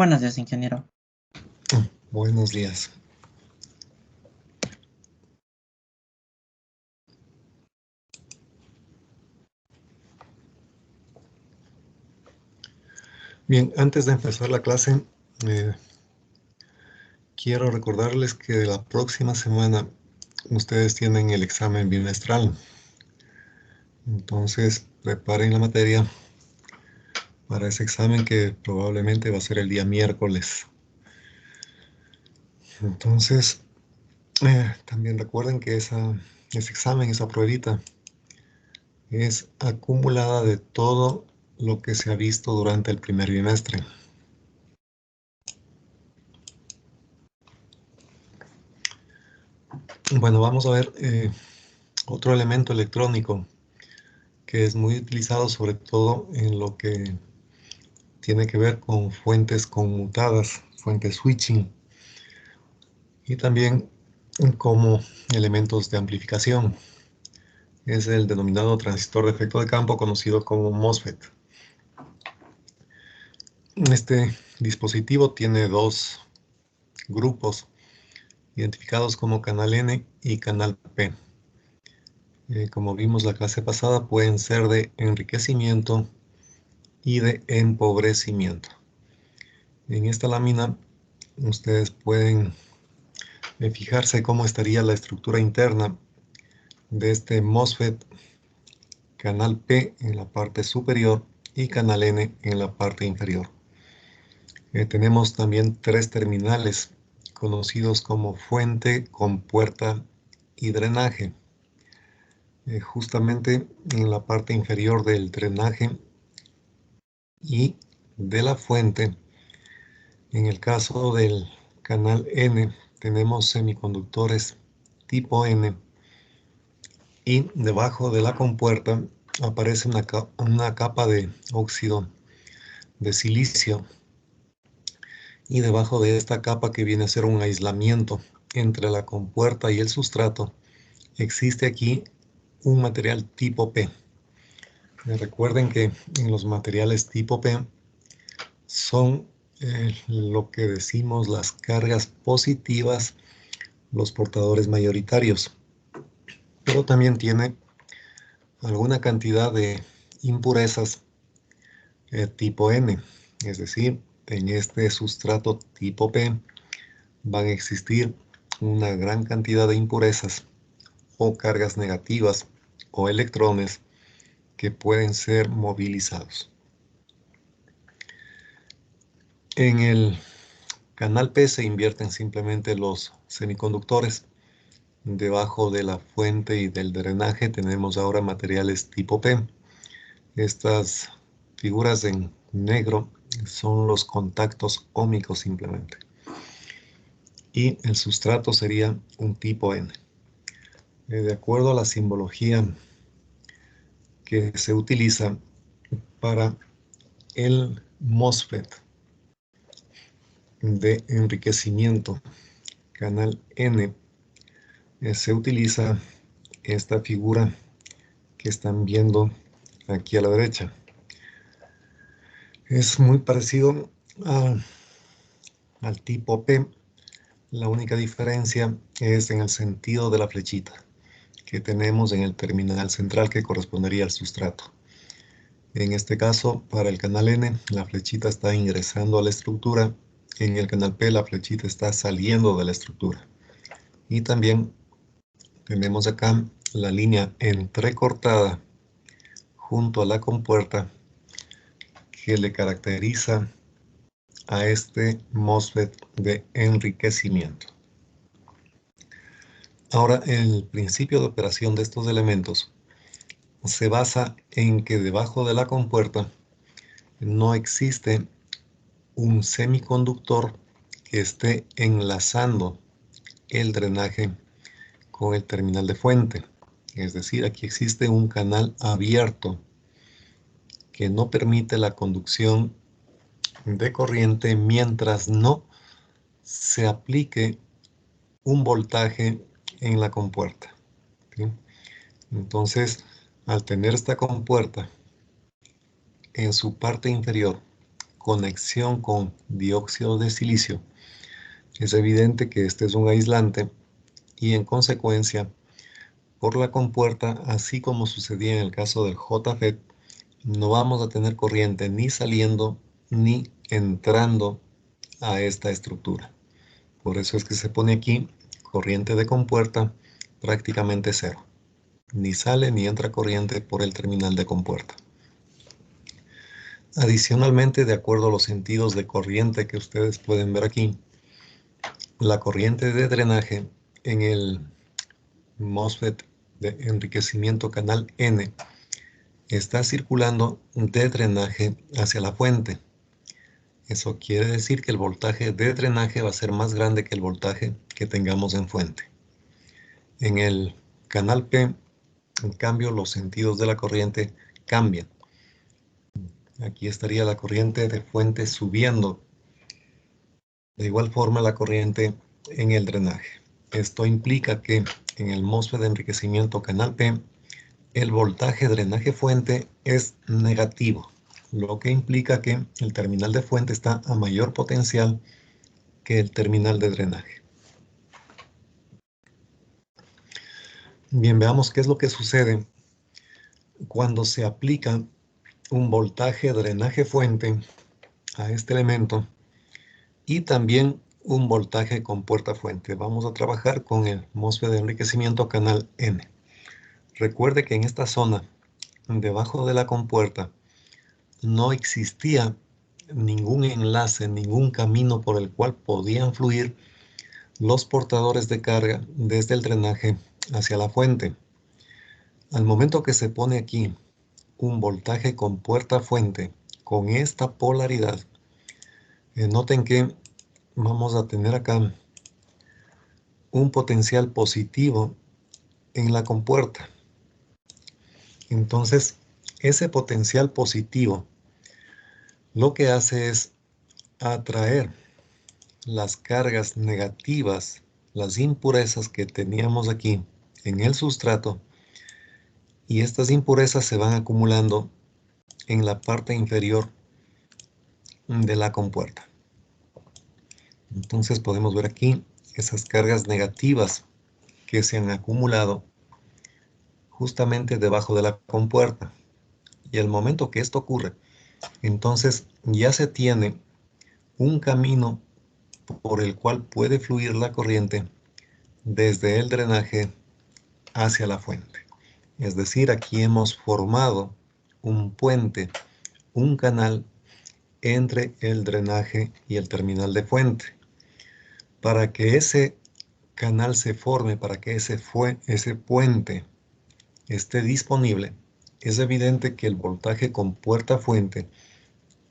Buenos días, ingeniero. Buenos días. Bien, antes de empezar la clase, quiero recordarles que la próxima semana ustedes tienen el examen bimestral. Entonces, preparen la materia para ese examen que probablemente va a ser el día miércoles. Entonces, también recuerden que ese examen, esa pruebita, es acumulada de todo lo que se ha visto durante el primer bimestre. Bueno, vamos a ver otro elemento electrónico que es muy utilizado sobre todo en lo que tiene que ver con fuentes conmutadas, fuentes switching, y también como elementos de amplificación. Es el denominado transistor de efecto de campo, conocido como MOSFET. Este dispositivo tiene dos grupos identificados como canal N y canal P. Como vimos la clase pasada, pueden ser de enriquecimiento y de empobrecimiento. En esta lámina ustedes pueden fijarse cómo estaría la estructura interna de este MOSFET, canal P en la parte superior y canal N en la parte inferior. Tenemos también tres terminales conocidos como fuente, compuerta y drenaje. Justamente en la parte inferior del drenaje y de la fuente, en el caso del canal N, tenemos semiconductores tipo N, y debajo de la compuerta aparece una capa de óxido de silicio, y debajo de esta capa, que viene a ser un aislamiento entre la compuerta y el sustrato, existe aquí un material tipo P. Recuerden que en los materiales tipo P son lo que decimos las cargas positivas, los portadores mayoritarios, pero también tiene alguna cantidad de impurezas tipo N, es decir, en este sustrato tipo P van a existir una gran cantidad de impurezas o cargas negativas o electrones que pueden ser movilizados. En el canal P se invierten simplemente los semiconductores. Debajo de la fuente y del drenaje tenemos ahora materiales tipo P. Estas figuras en negro son los contactos óhmicos simplemente. Y el sustrato sería un tipo N. De acuerdo a la simbología que se utiliza para el MOSFET de enriquecimiento canal N, se utiliza esta figura que están viendo aquí a la derecha. Es muy parecido al tipo P. La única diferencia es en el sentido de la flechita que tenemos en el terminal central, que correspondería al sustrato. En este caso, para el canal N, la flechita está ingresando a la estructura. En el canal P, la flechita está saliendo de la estructura. Y también tenemos acá la línea entrecortada junto a la compuerta que le caracteriza a este MOSFET de enriquecimiento. Ahora, el principio de operación de estos elementos se basa en que debajo de la compuerta no existe un semiconductor que esté enlazando el drenaje con el terminal de fuente. Es decir, aquí existe un canal abierto que no permite la conducción de corriente mientras no se aplique un voltaje en la compuerta. ¿Sí? Entonces, al tener esta compuerta en su parte inferior conexión con dióxido de silicio, es evidente que este es un aislante y en consecuencia, por la compuerta, así como sucedía en el caso del JFET, no vamos a tener corriente ni saliendo ni entrando a esta estructura. Por eso es que se pone aquí corriente de compuerta prácticamente cero. Ni sale ni entra corriente por el terminal de compuerta. Adicionalmente, de acuerdo a los sentidos de corriente que ustedes pueden ver aquí, la corriente de drenaje en el MOSFET de enriquecimiento canal N está circulando de drenaje hacia la fuente. Eso quiere decir que el voltaje de drenaje va a ser más grande que el voltaje que tengamos en fuente. En el canal P, en cambio, los sentidos de la corriente cambian. Aquí estaría la corriente de fuente subiendo. De igual forma, la corriente en el drenaje. Esto implica que en el MOSFET de enriquecimiento canal P, el voltaje drenaje fuente es negativo, lo que implica que el terminal de fuente está a mayor potencial que el terminal de drenaje. Bien, veamos qué es lo que sucede cuando se aplica un voltaje drenaje fuente a este elemento y también un voltaje con puerta fuente. Vamos a trabajar con el MOSFET de enriquecimiento canal N. Recuerde que en esta zona, debajo de la compuerta, no existía ningún enlace, ningún camino por el cual podían fluir los portadores de carga desde el drenaje hacia la fuente. Al momento que se pone aquí un voltaje con puerta fuente con esta polaridad, noten que vamos a tener acá un potencial positivo en la compuerta. Entonces, ese potencial positivo lo que hace es atraer las cargas negativas, las impurezas que teníamos aquí en el sustrato, y estas impurezas se van acumulando en la parte inferior de la compuerta. Entonces podemos ver aquí esas cargas negativas que se han acumulado justamente debajo de la compuerta. Y al momento que esto ocurre, entonces ya se tiene un camino por el cual puede fluir la corriente desde el drenaje hacia la fuente. Es decir, aquí hemos formado un puente, un canal entre el drenaje y el terminal de fuente. Para que ese canal se forme, para que ese puente esté disponible, es evidente que el voltaje con puerta fuente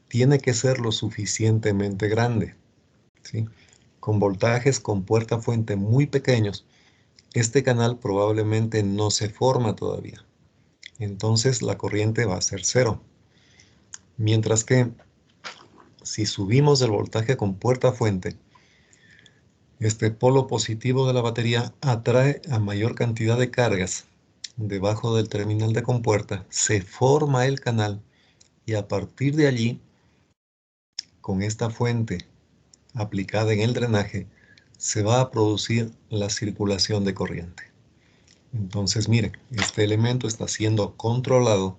tiene que ser lo suficientemente grande, ¿sí? Con voltajes con puerta fuente muy pequeños, este canal probablemente no se forma todavía. Entonces la corriente va a ser cero. Mientras que si subimos el voltaje con puerta fuente, este polo positivo de la batería atrae a mayor cantidad de cargas debajo del terminal de compuerta, se forma el canal y a partir de allí, con esta fuente aplicada en el drenaje, se va a producir la circulación de corriente. Entonces, miren, este elemento está siendo controlado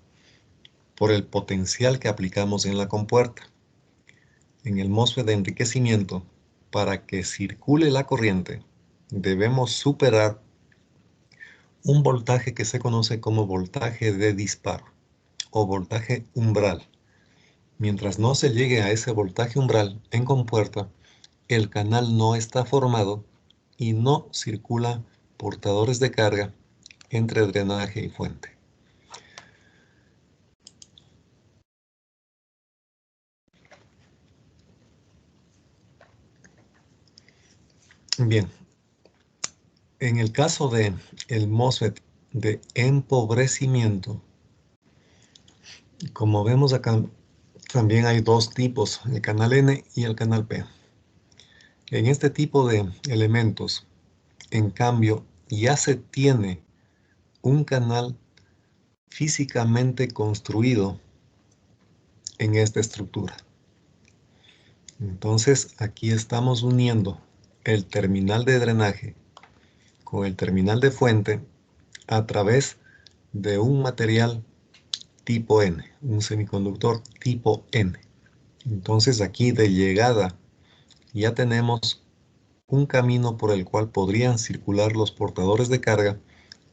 por el potencial que aplicamos en la compuerta. En el MOSFET de enriquecimiento, para que circule la corriente, debemos superar un voltaje que se conoce como voltaje de disparo o voltaje umbral. Mientras no se llegue a ese voltaje umbral en compuerta, el canal no está formado y no circula portadores de carga entre drenaje y fuente. Bien, en el caso de el MOSFET de empobrecimiento, como vemos acá, también hay dos tipos, el canal N y el canal P. En este tipo de elementos, en cambio, ya se tiene un canal físicamente construido en esta estructura. Entonces aquí estamos uniendo el terminal de drenaje con el terminal de fuente a través de un material tipo N, un semiconductor tipo N. Entonces aquí de llegada ya tenemos un camino por el cual podrían circular los portadores de carga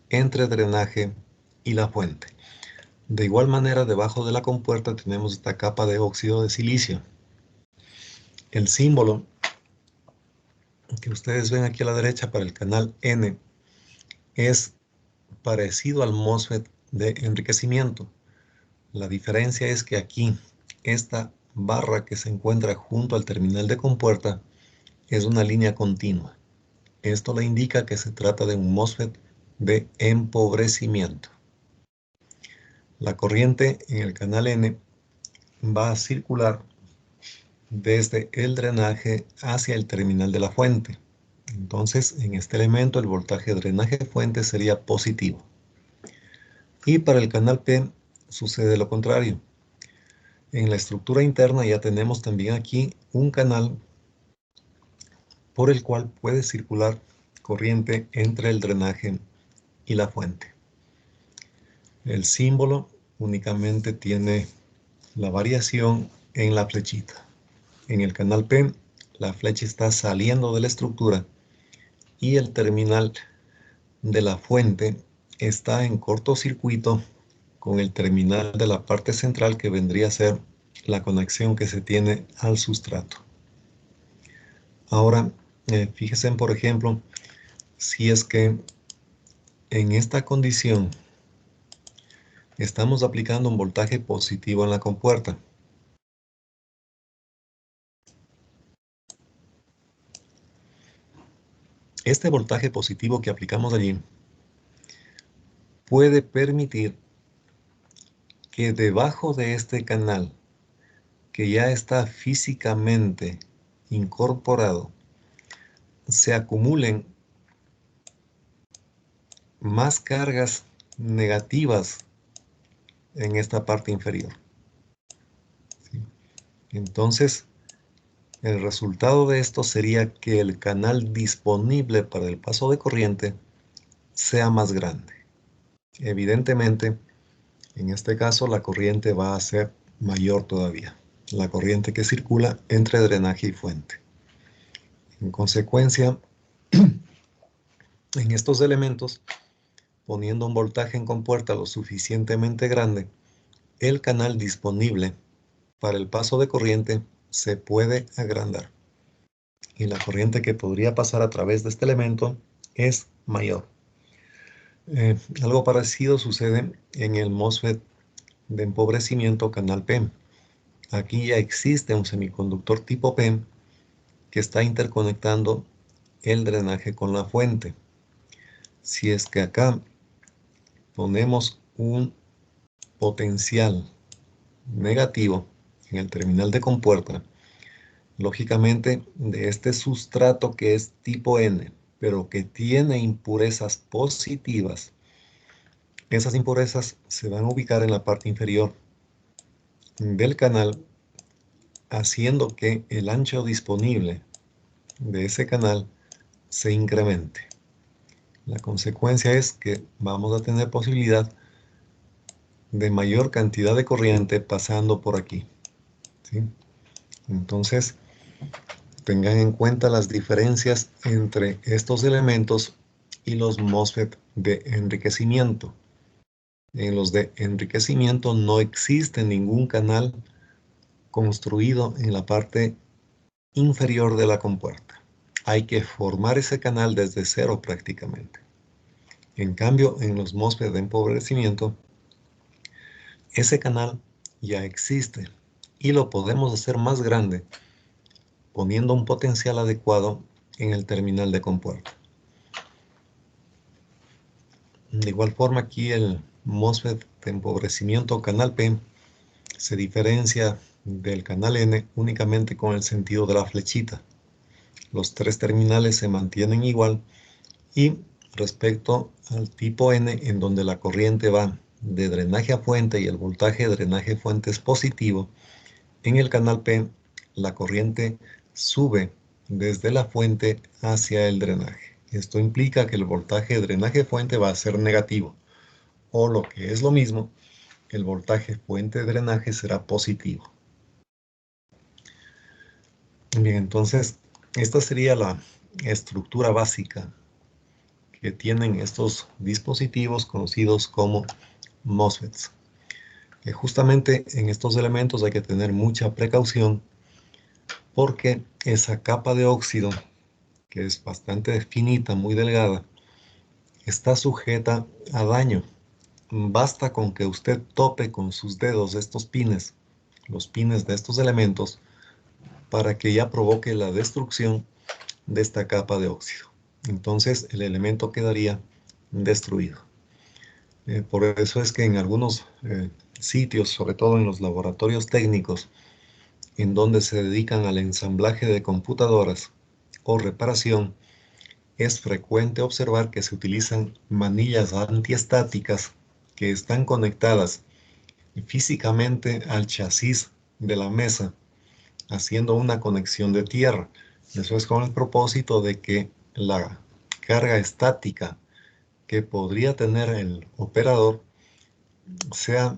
entre drenaje y la fuente. De igual manera, debajo de la compuerta tenemos esta capa de óxido de silicio. El símbolo que ustedes ven aquí a la derecha para el canal N es parecido al MOSFET de enriquecimiento. La diferencia es que aquí, esta barra que se encuentra junto al terminal de compuerta es una línea continua. Esto le indica que se trata de un MOSFET de empobrecimiento. La corriente en el canal N va a circular desde el drenaje hacia el terminal de la fuente. Entonces, en este elemento el voltaje drenaje fuente sería positivo. Y para el canal P sucede lo contrario. En la estructura interna ya tenemos también aquí un canal por el cual puede circular corriente entre el drenaje y la fuente. El símbolo únicamente tiene la variación en la flechita. En el canal P, la flecha está saliendo de la estructura y el terminal de la fuente está en cortocircuito con el terminal de la parte central que vendría a ser la conexión que se tiene al sustrato. Ahora, fíjense por ejemplo, si es que en esta condición estamos aplicando un voltaje positivo en la compuerta. Este voltaje positivo que aplicamos allí puede permitir que debajo de este canal, que ya está físicamente incorporado, se acumulen más cargas negativas en esta parte inferior. ¿Sí? Entonces, el resultado de esto sería que el canal disponible para el paso de corriente sea más grande. Evidentemente, en este caso la corriente va a ser mayor todavía, la corriente que circula entre drenaje y fuente. En consecuencia, en estos elementos, poniendo un voltaje en compuerta lo suficientemente grande, el canal disponible para el paso de corriente se puede agrandar. Y la corriente que podría pasar a través de este elemento es mayor. Algo parecido sucede en el MOSFET de empobrecimiento canal PEM. Aquí ya existe un semiconductor tipo PEM que está interconectando el drenaje con la fuente. Si es que acá ponemos un potencial negativo en el terminal de compuerta, lógicamente de este sustrato que es tipo N, pero que tiene impurezas positivas, esas impurezas se van a ubicar en la parte inferior del canal, haciendo que el ancho disponible de ese canal se incremente. La consecuencia es que vamos a tener posibilidad de mayor cantidad de corriente pasando por aquí, ¿sí? Entonces, tengan en cuenta las diferencias entre estos elementos y los MOSFET de enriquecimiento. En los de enriquecimiento no existe ningún canal construido en la parte inferior de la compuerta. Hay que formar ese canal desde cero prácticamente. En cambio, en los MOSFET de empobrecimiento, ese canal ya existe y lo podemos hacer más grande poniendo un potencial adecuado en el terminal de compuerta. De igual forma, aquí el MOSFET de empobrecimiento canal P se diferencia del canal N únicamente con el sentido de la flechita. Los tres terminales se mantienen igual y respecto al tipo N, en donde la corriente va de drenaje a fuente y el voltaje de drenaje fuente es positivo, en el canal P la corriente sube desde la fuente hacia el drenaje. Esto implica que el voltaje de drenaje fuente va a ser negativo, o lo que es lo mismo, el voltaje fuente de drenaje será positivo. Bien, entonces, esta sería la estructura básica que tienen estos dispositivos conocidos como MOSFETs. Justamente en estos elementos hay que tener mucha precaución porque esa capa de óxido, que es bastante finita, muy delgada, está sujeta a daño. Basta con que usted tope con sus dedos estos pines, los pines de estos elementos, para que ya provoque la destrucción de esta capa de óxido. Entonces el elemento quedaría destruido. Por eso es que en algunos sitios, sobre todo en los laboratorios técnicos, en donde se dedican al ensamblaje de computadoras o reparación, es frecuente observar que se utilizan manillas antiestáticas que están conectadas físicamente al chasis de la mesa, haciendo una conexión de tierra. Eso es con el propósito de que la carga estática que podría tener el operador sea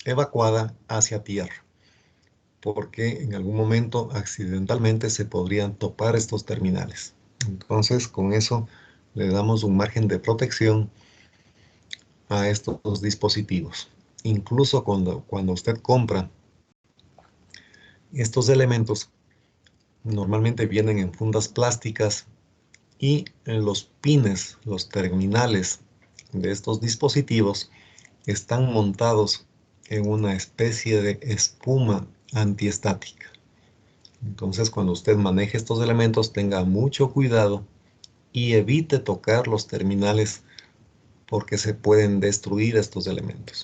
evacuada hacia tierra, porque en algún momento accidentalmente se podrían topar estos terminales. Entonces, con eso le damos un margen de protección a estos dispositivos. Incluso cuando usted compra estos elementos, normalmente vienen en fundas plásticas y los pines, los terminales de estos dispositivos están montados en una especie de espuma antiestática. Entonces, cuando usted maneje estos elementos, tenga mucho cuidado y evite tocar los terminales porque se pueden destruir estos elementos.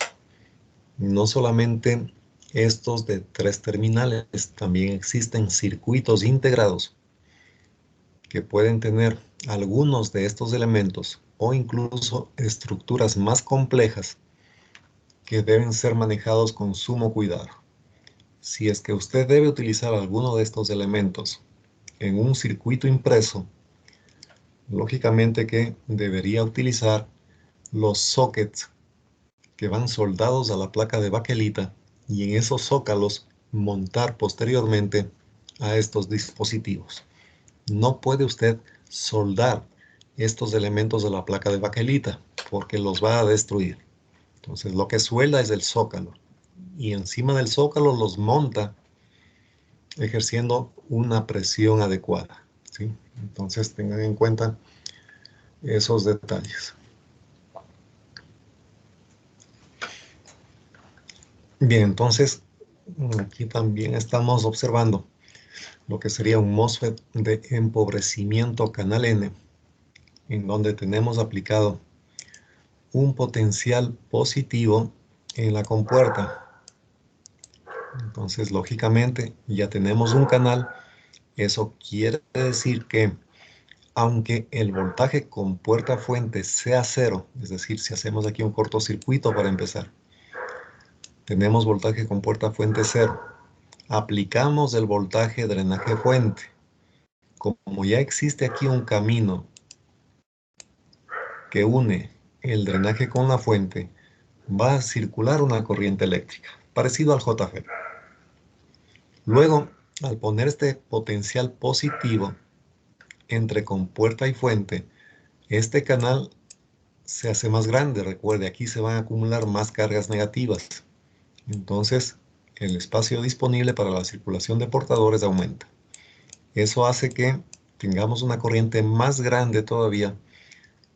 No solamente estos de 3 terminales, también existen circuitos integrados que pueden tener algunos de estos elementos o incluso estructuras más complejas que deben ser manejados con sumo cuidado. Si es que usted debe utilizar alguno de estos elementos en un circuito impreso, lógicamente que debería utilizar los sockets que van soldados a la placa de baquelita y en esos zócalos montar posteriormente a estos dispositivos. No puede usted soldar estos elementos de la placa de baquelita porque los va a destruir. Entonces lo que suelda es el zócalo y encima del zócalo los monta ejerciendo una presión adecuada, ¿sí? Entonces tengan en cuenta esos detalles. Bien, entonces aquí también estamos observando lo que sería un MOSFET de empobrecimiento canal N, en donde tenemos aplicado un potencial positivo en la compuerta. Entonces, lógicamente, ya tenemos un canal. Eso quiere decir que aunque el voltaje con puerta fuente sea cero, es decir, si hacemos aquí un cortocircuito para empezar, tenemos voltaje con puerta fuente cero, aplicamos el voltaje drenaje fuente. Como ya existe aquí un camino que une el drenaje con la fuente, va a circular una corriente eléctrica, parecido al JFET. Luego, al poner este potencial positivo entre compuerta y fuente, este canal se hace más grande. Recuerde, aquí se van a acumular más cargas negativas. Entonces, el espacio disponible para la circulación de portadores aumenta. Eso hace que tengamos una corriente más grande todavía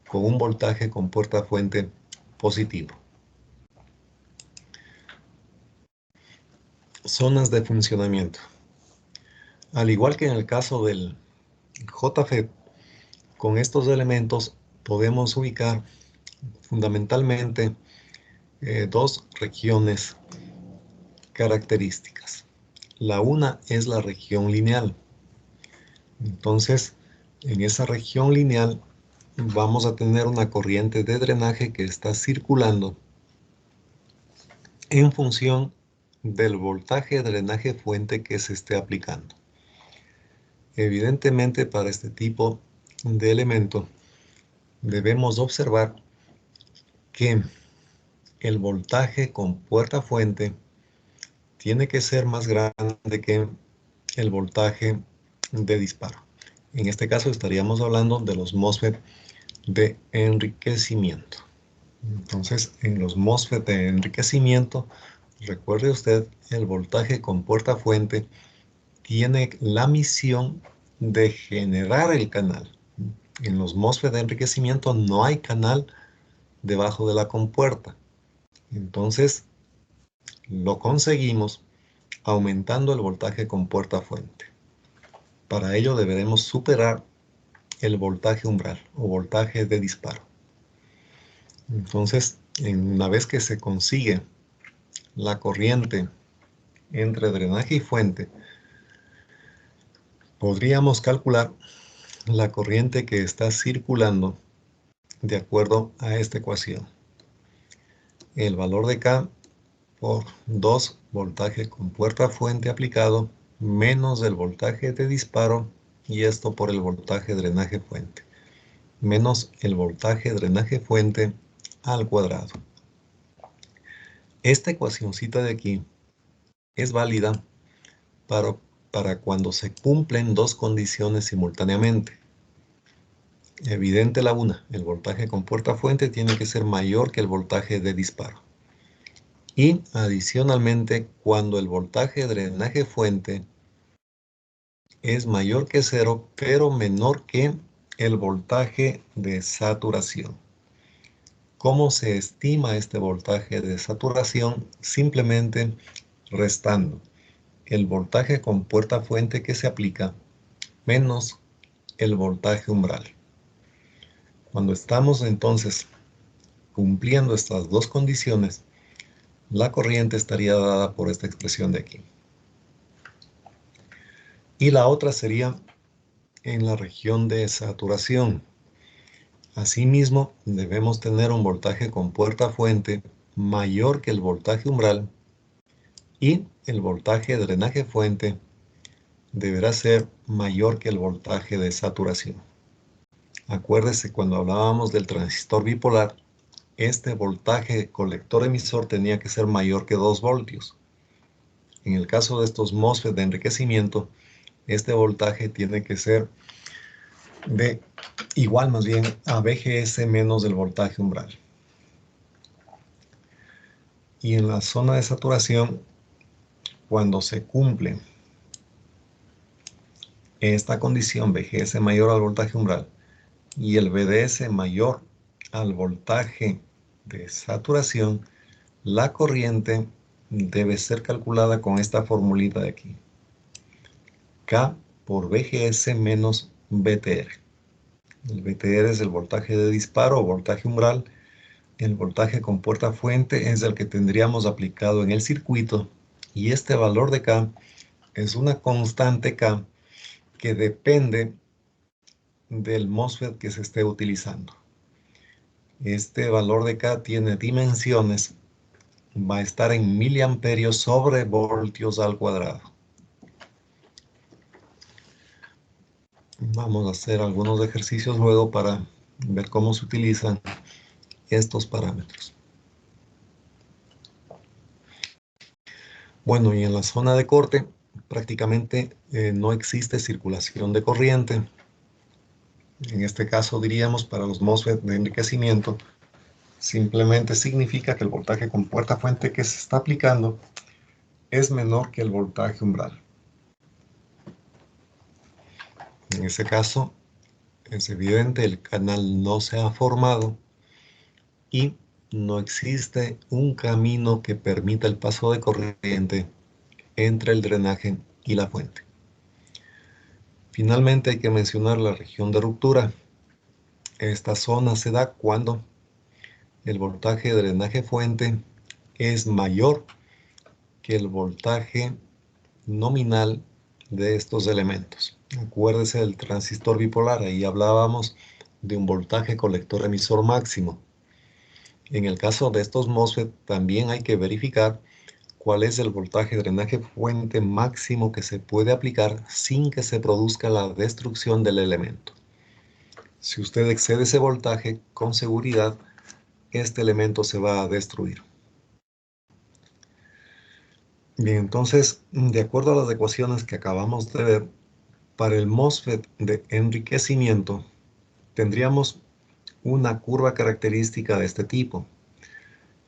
con un voltaje con puerta fuente positivo. Zonas de funcionamiento. Al igual que en el caso del JFET, con estos elementos podemos ubicar fundamentalmente dos regiones características. La una es la región lineal. Entonces, en esa región lineal vamos a tener una corriente de drenaje que está circulando en función del voltaje drenaje fuente que se esté aplicando. Evidentemente, para este tipo de elemento, debemos observar que el voltaje con puerta fuente tiene que ser más grande que el voltaje de disparo. En este caso estaríamos hablando de los MOSFET de enriquecimiento. Entonces, en los MOSFET de enriquecimiento, recuerde usted, el voltaje con puerta fuente tiene la misión de generar el canal. En los MOSFET de enriquecimiento no hay canal debajo de la compuerta. Entonces, lo conseguimos aumentando el voltaje con puerta fuente. Para ello deberemos superar el voltaje umbral o voltaje de disparo. Entonces, una vez que se consigue la corriente entre drenaje y fuente, podríamos calcular la corriente que está circulando de acuerdo a esta ecuación. El valor de K por 2 voltaje con puerta fuente aplicado menos el voltaje de disparo, y esto por el voltaje drenaje fuente, menos el voltaje drenaje fuente al cuadrado. Esta ecuacióncita de aquí es válida para cuando se cumplen dos condiciones simultáneamente. Evidente la una, el voltaje con puerta fuente tiene que ser mayor que el voltaje de disparo. Y adicionalmente, cuando el voltaje drenaje fuente es mayor que 0, pero menor que el voltaje de saturación. ¿Cómo se estima este voltaje de saturación? Simplemente restando el voltaje con puerta fuente que se aplica menos el voltaje umbral. Cuando estamos entonces cumpliendo estas dos condiciones, la corriente estaría dada por esta expresión de aquí. Y la otra sería en la región de saturación. Asimismo, debemos tener un voltaje con puerta fuente mayor que el voltaje umbral, y el voltaje de drenaje fuente deberá ser mayor que el voltaje de saturación. Acuérdese, cuando hablábamos del transistor bipolar, este voltaje colector-emisor tenía que ser mayor que 2 voltios. En el caso de estos MOSFET de enriquecimiento, este voltaje tiene que ser igual más bien a VGS menos el voltaje umbral. Y en la zona de saturación, cuando se cumple esta condición, VGS mayor al voltaje umbral y el VDS mayor al voltaje de saturación, la corriente debe ser calculada con esta formulita de aquí. K por VGS menos VTR. El VTR es el voltaje de disparo o voltaje umbral. El voltaje con puerta fuente es el que tendríamos aplicado en el circuito. Y este valor de K es una constante K que depende del MOSFET que se esté utilizando. Este valor de K tiene dimensiones, va a estar en miliamperios sobre voltios al cuadrado. Vamos a hacer algunos ejercicios luego para ver cómo se utilizan estos parámetros. Bueno, y en la zona de corte prácticamente no existe circulación de corriente. En este caso diríamos para los MOSFET de enriquecimiento, simplemente significa que el voltaje con puerta fuente que se está aplicando es menor que el voltaje umbral. En ese caso, es evidente, el canal no se ha formado y no existe un camino que permita el paso de corriente entre el drenaje y la fuente. Finalmente hay que mencionar la región de ruptura. Esta zona se da cuando el voltaje de drenaje fuente es mayor que el voltaje nominal de estos elementos. Acuérdese del transistor bipolar, ahí hablábamos de un voltaje colector emisor máximo. En el caso de estos MOSFET también hay que verificar cuál es el voltaje de drenaje fuente máximo que se puede aplicar sin que se produzca la destrucción del elemento. Si usted excede ese voltaje, con seguridad, este elemento se va a destruir. Bien, entonces, de acuerdo a las ecuaciones que acabamos de ver, para el MOSFET de enriquecimiento, tendríamos una curva característica de este tipo.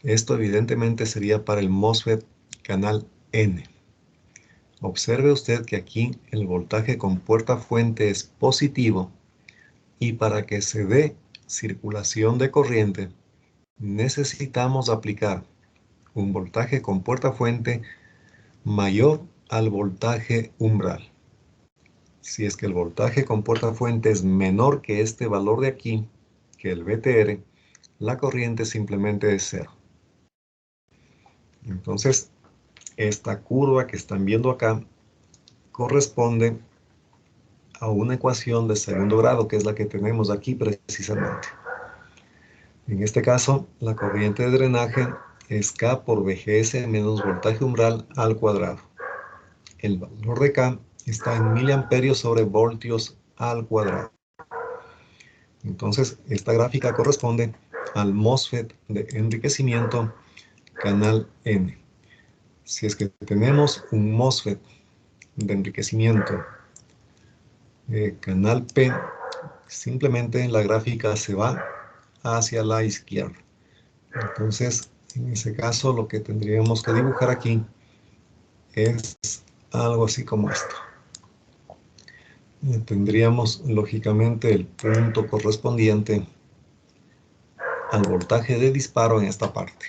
Esto evidentemente sería para el MOSFET canal N. Observe usted que aquí el voltaje con puerta fuente es positivo y para que se dé circulación de corriente necesitamos aplicar un voltaje con puerta fuente mayor al voltaje umbral. Si es que el voltaje con puerta fuente es menor que este valor de aquí, que el VTR, la corriente simplemente es cero. Entonces, esta curva que están viendo acá corresponde a una ecuación de segundo grado, que es la que tenemos aquí precisamente. En este caso, la corriente de drenaje es K por VGS menos voltaje umbral al cuadrado. El valor de K está en miliamperios sobre voltios al cuadrado. Entonces, esta gráfica corresponde al MOSFET de enriquecimiento canal N. Si es que tenemos un MOSFET de enriquecimiento canal P, simplemente la gráfica se va hacia la izquierda. Entonces, en ese caso, lo que tendríamos que dibujar aquí es algo así como esto. Tendríamos, lógicamente, el punto correspondiente al voltaje de disparo en esta parte.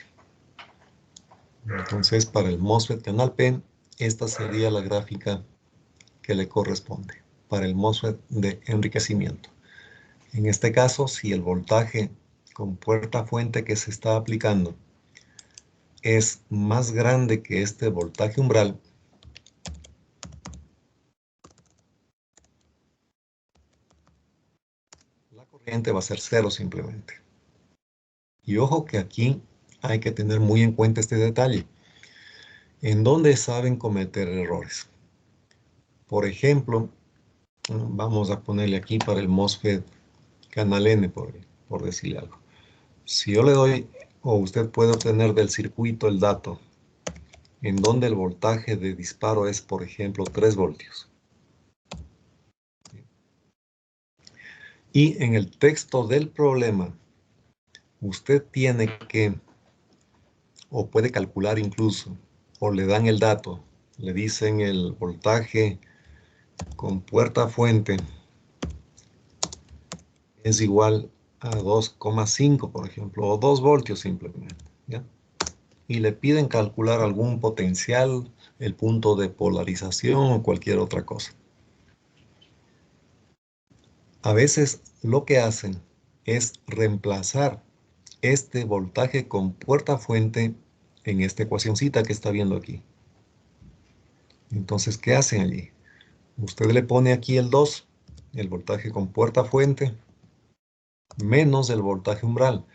Entonces, para el MOSFET canal P, esta sería la gráfica que le corresponde para el MOSFET de enriquecimiento. En este caso, si el voltaje con puerta fuente que se está aplicando es más grande que este voltaje umbral, la corriente va a ser cero simplemente. Y ojo que aquí hay que tener muy en cuenta este detalle. ¿En dónde saben cometer errores? Por ejemplo, vamos a ponerle aquí para el MOSFET canal N, por decirle algo. Si yo le doy, o usted puede obtener del circuito el dato, en donde el voltaje de disparo es, por ejemplo, 3 voltios. Y en el texto del problema, usted tiene que, o puede calcular incluso, o le dan el dato, le dicen el voltaje con puerta fuente es igual a 2,5, por ejemplo, o 2 voltios simplemente, ¿ya? Y le piden calcular algún potencial, el punto de polarización o cualquier otra cosa. A veces lo que hacen es reemplazar este voltaje con puerta fuente en esta ecuacioncita que está viendo aquí. Entonces, ¿qué hacen allí? Usted le pone aquí el 2, el voltaje con puerta fuente, menos el voltaje umbral.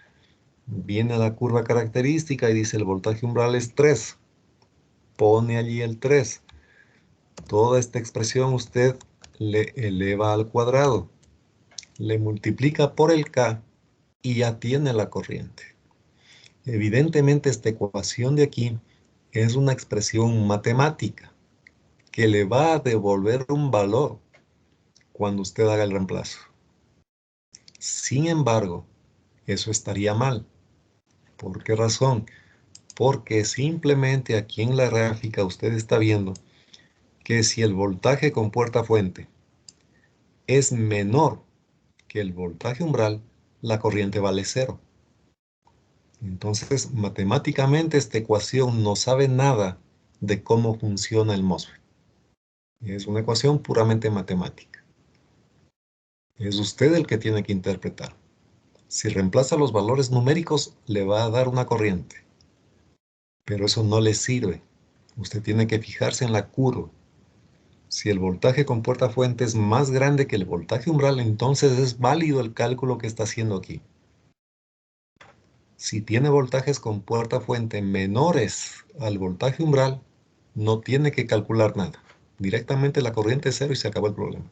Viene a la curva característica y dice el voltaje umbral es 3. Pone allí el 3. Toda esta expresión usted le eleva al cuadrado, le multiplica por el K y ya tiene la corriente. Evidentemente esta ecuación de aquí es una expresión matemática que le va a devolver un valor cuando usted haga el reemplazo. Sin embargo, eso estaría mal. ¿Por qué razón? Porque simplemente aquí en la gráfica usted está viendo que si el voltaje con puerta fuente es menor que el voltaje umbral, la corriente vale cero. Entonces, matemáticamente esta ecuación no sabe nada de cómo funciona el MOSFET. Es una ecuación puramente matemática. Es usted el que tiene que interpretar. Si reemplaza los valores numéricos, le va a dar una corriente. Pero eso no le sirve. Usted tiene que fijarse en la curva. Si el voltaje con puerta fuente es más grande que el voltaje umbral, entonces es válido el cálculo que está haciendo aquí. Si tiene voltajes con puerta fuente menores al voltaje umbral, no tiene que calcular nada. Directamente la corriente es cero y se acabó el problema.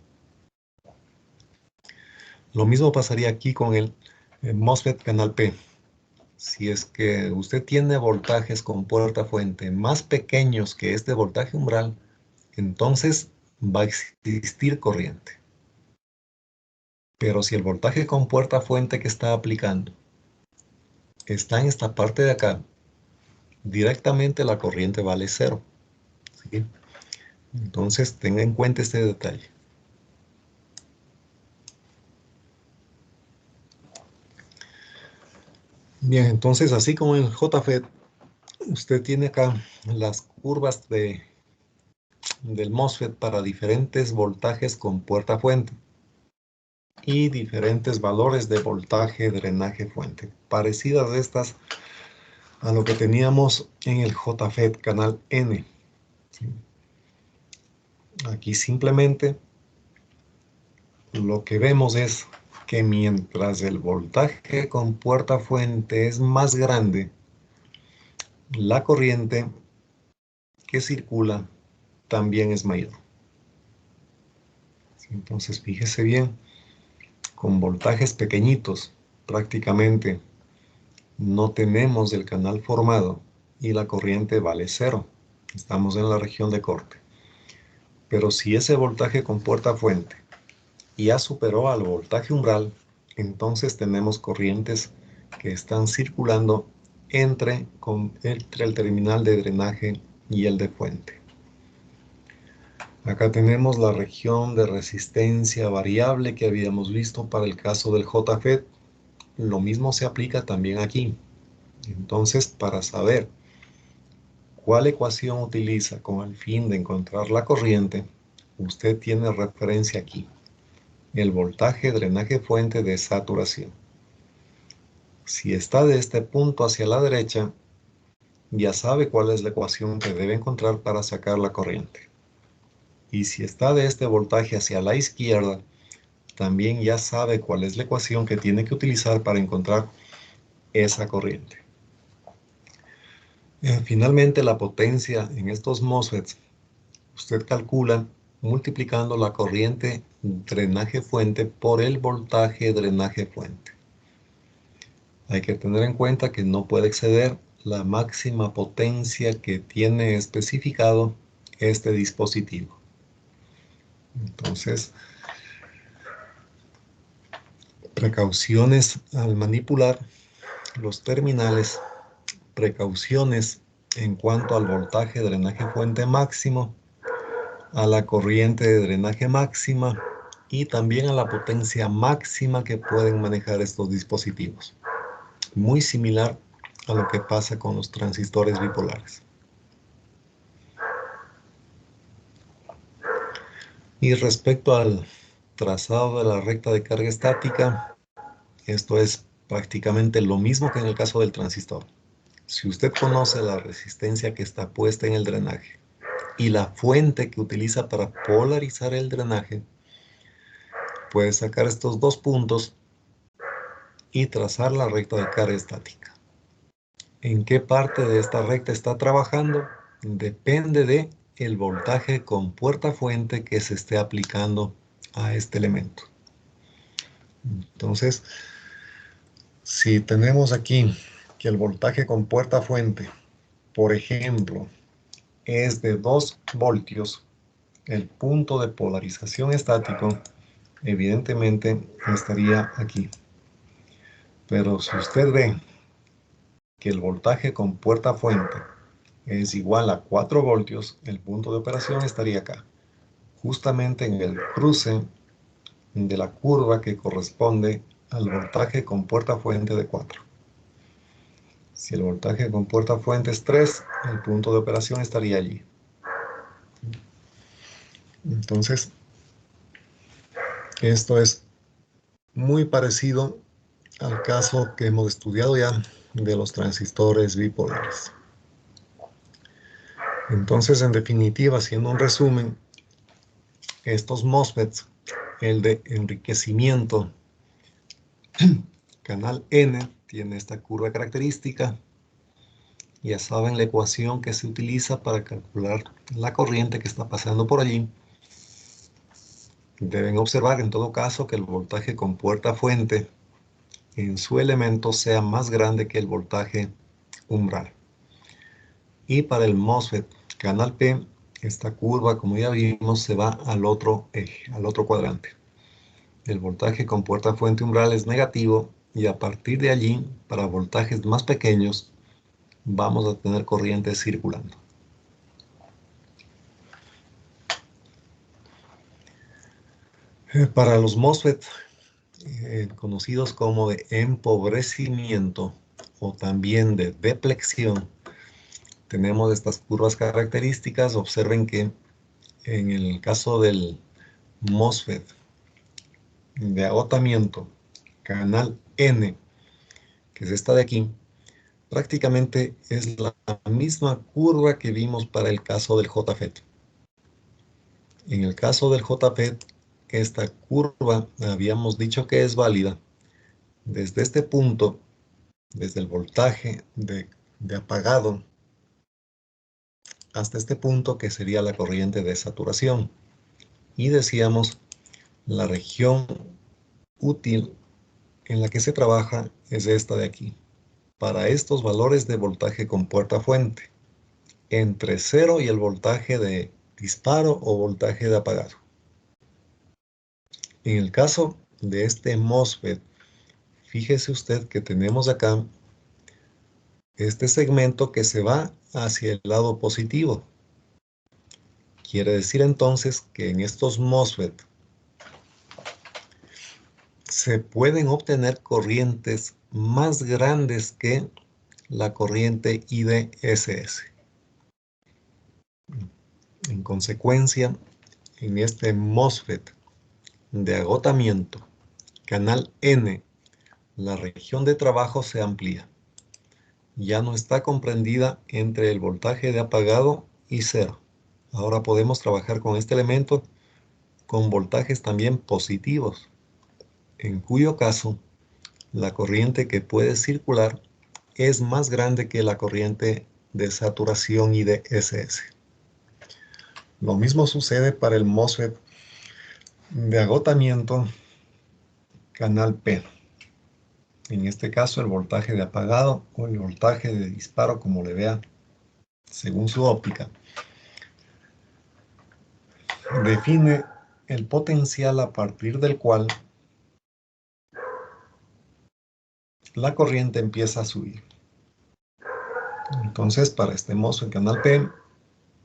Lo mismo pasaría aquí con el MOSFET canal P. Si es que usted tiene voltajes con puerta fuente más pequeños que este voltaje umbral, entonces va a existir corriente. Pero si el voltaje con puerta fuente que está aplicando está en esta parte de acá, directamente la corriente vale cero, ¿sí? Entonces tenga en cuenta este detalle. Bien, entonces así como en JFET, usted tiene acá las curvas del MOSFET para diferentes voltajes con puerta fuente y diferentes valores de voltaje, drenaje, fuente. Parecidas estas a lo que teníamos en el JFET canal N. ¿Sí? Aquí simplemente lo que vemos es que mientras el voltaje con puerta fuente es más grande, la corriente que circula también es mayor. Entonces fíjese bien, con voltajes pequeñitos, prácticamente no tenemos el canal formado y la corriente vale cero. Estamos en la región de corte. Pero si ese voltaje con puerta fuente ya superó al voltaje umbral, entonces tenemos corrientes que están circulando entre el terminal de drenaje y el de fuente. Acá tenemos la región de resistencia variable que habíamos visto para el caso del JFET. Lo mismo se aplica también aquí. Entonces, para saber cuál ecuación utiliza con el fin de encontrar la corriente, usted tiene referencia aquí. El voltaje drenaje fuente de saturación. Si está de este punto hacia la derecha, ya sabe cuál es la ecuación que debe encontrar para sacar la corriente. Y si está de este voltaje hacia la izquierda, también ya sabe cuál es la ecuación que tiene que utilizar para encontrar esa corriente. Finalmente, la potencia en estos MOSFETs, usted calcula multiplicando la corriente drenaje fuente por el voltaje drenaje fuente. Hay que tener en cuenta que no puede exceder la máxima potencia que tiene especificado este dispositivo. Entonces, precauciones al manipular los terminales, precauciones en cuanto al voltaje drenaje fuente máximo, a la corriente de drenaje máxima y también a la potencia máxima que pueden manejar estos dispositivos. Muy similar a lo que pasa con los transistores bipolares. Y respecto al trazado de la recta de carga estática, esto es prácticamente lo mismo que en el caso del transistor. Si usted conoce la resistencia que está puesta en el drenaje y la fuente que utiliza para polarizar el drenaje, puede sacar estos dos puntos y trazar la recta de carga estática. ¿En qué parte de esta recta está trabajando? Depende de el voltaje con puerta fuente que se esté aplicando a este elemento. Entonces, si tenemos aquí que el voltaje con puerta fuente, por ejemplo, es de 2 voltios, el punto de polarización estático evidentemente estaría aquí. Pero si usted ve que el voltaje con puerta fuente es igual a 4 voltios, el punto de operación estaría acá, justamente en el cruce de la curva que corresponde al voltaje con puerta fuente de 4. Si el voltaje con puerta fuente es 3, el punto de operación estaría allí. Entonces, esto es muy parecido al caso que hemos estudiado ya de los transistores bipolares. Entonces, en definitiva, haciendo un resumen, estos MOSFETs, el de enriquecimiento canal N, tiene esta curva característica. Ya saben la ecuación que se utiliza para calcular la corriente que está pasando por allí. Deben observar en todo caso que el voltaje con puerta fuente en su elemento sea más grande que el voltaje umbral. Y para el MOSFET canal P, esta curva, como ya vimos, se va al otro eje, al otro cuadrante. El voltaje con puerta fuente umbral es negativo y a partir de allí, para voltajes más pequeños, vamos a tener corriente circulando. Para los MOSFET, conocidos como de empobrecimiento o también de deplexión, tenemos estas curvas características. Observen que en el caso del MOSFET de agotamiento, canal N, que es esta de aquí, prácticamente es la misma curva que vimos para el caso del JFET. En el caso del JFET, esta curva habíamos dicho que es válida desde este punto, desde el voltaje de apagado, hasta este punto que sería la corriente de saturación. Y decíamos, la región útil en la que se trabaja es esta de aquí. Para estos valores de voltaje con puerta fuente, entre 0 y el voltaje de disparo o voltaje de apagado. En el caso de este MOSFET, fíjese usted que tenemos acá este segmento que se va hacia el lado positivo. Quiere decir entonces que en estos MOSFET se pueden obtener corrientes más grandes que la corriente IDSS. En consecuencia, en este MOSFET de agotamiento, canal N, la región de trabajo se amplía. Ya no está comprendida entre el voltaje de apagado y 0. Ahora podemos trabajar con este elemento con voltajes también positivos, en cuyo caso la corriente que puede circular es más grande que la corriente de saturación y de SS. Lo mismo sucede para el MOSFET de agotamiento canal P. En este caso el voltaje de apagado o el voltaje de disparo, como le vea según su óptica, define el potencial a partir del cual la corriente empieza a subir. Entonces, para este MOSFET canal P,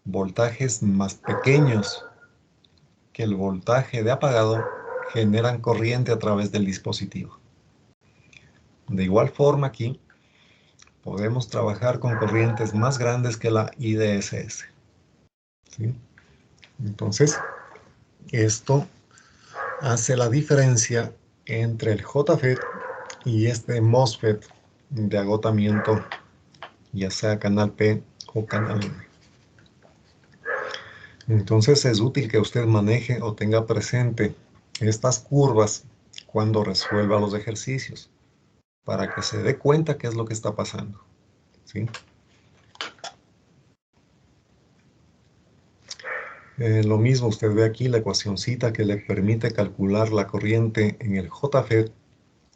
voltajes más pequeños que el voltaje de apagado generan corriente a través del dispositivo. De igual forma aquí, podemos trabajar con corrientes más grandes que la IDSS. ¿Sí? Entonces, esto hace la diferencia entre el JFET y este MOSFET de agotamiento, ya sea canal P o canal N. Entonces es útil que usted maneje o tenga presente estas curvas cuando resuelva los ejercicios, para que se dé cuenta qué es lo que está pasando. ¿Sí? Lo mismo, usted ve aquí la ecuacioncita que le permite calcular la corriente en el JFET,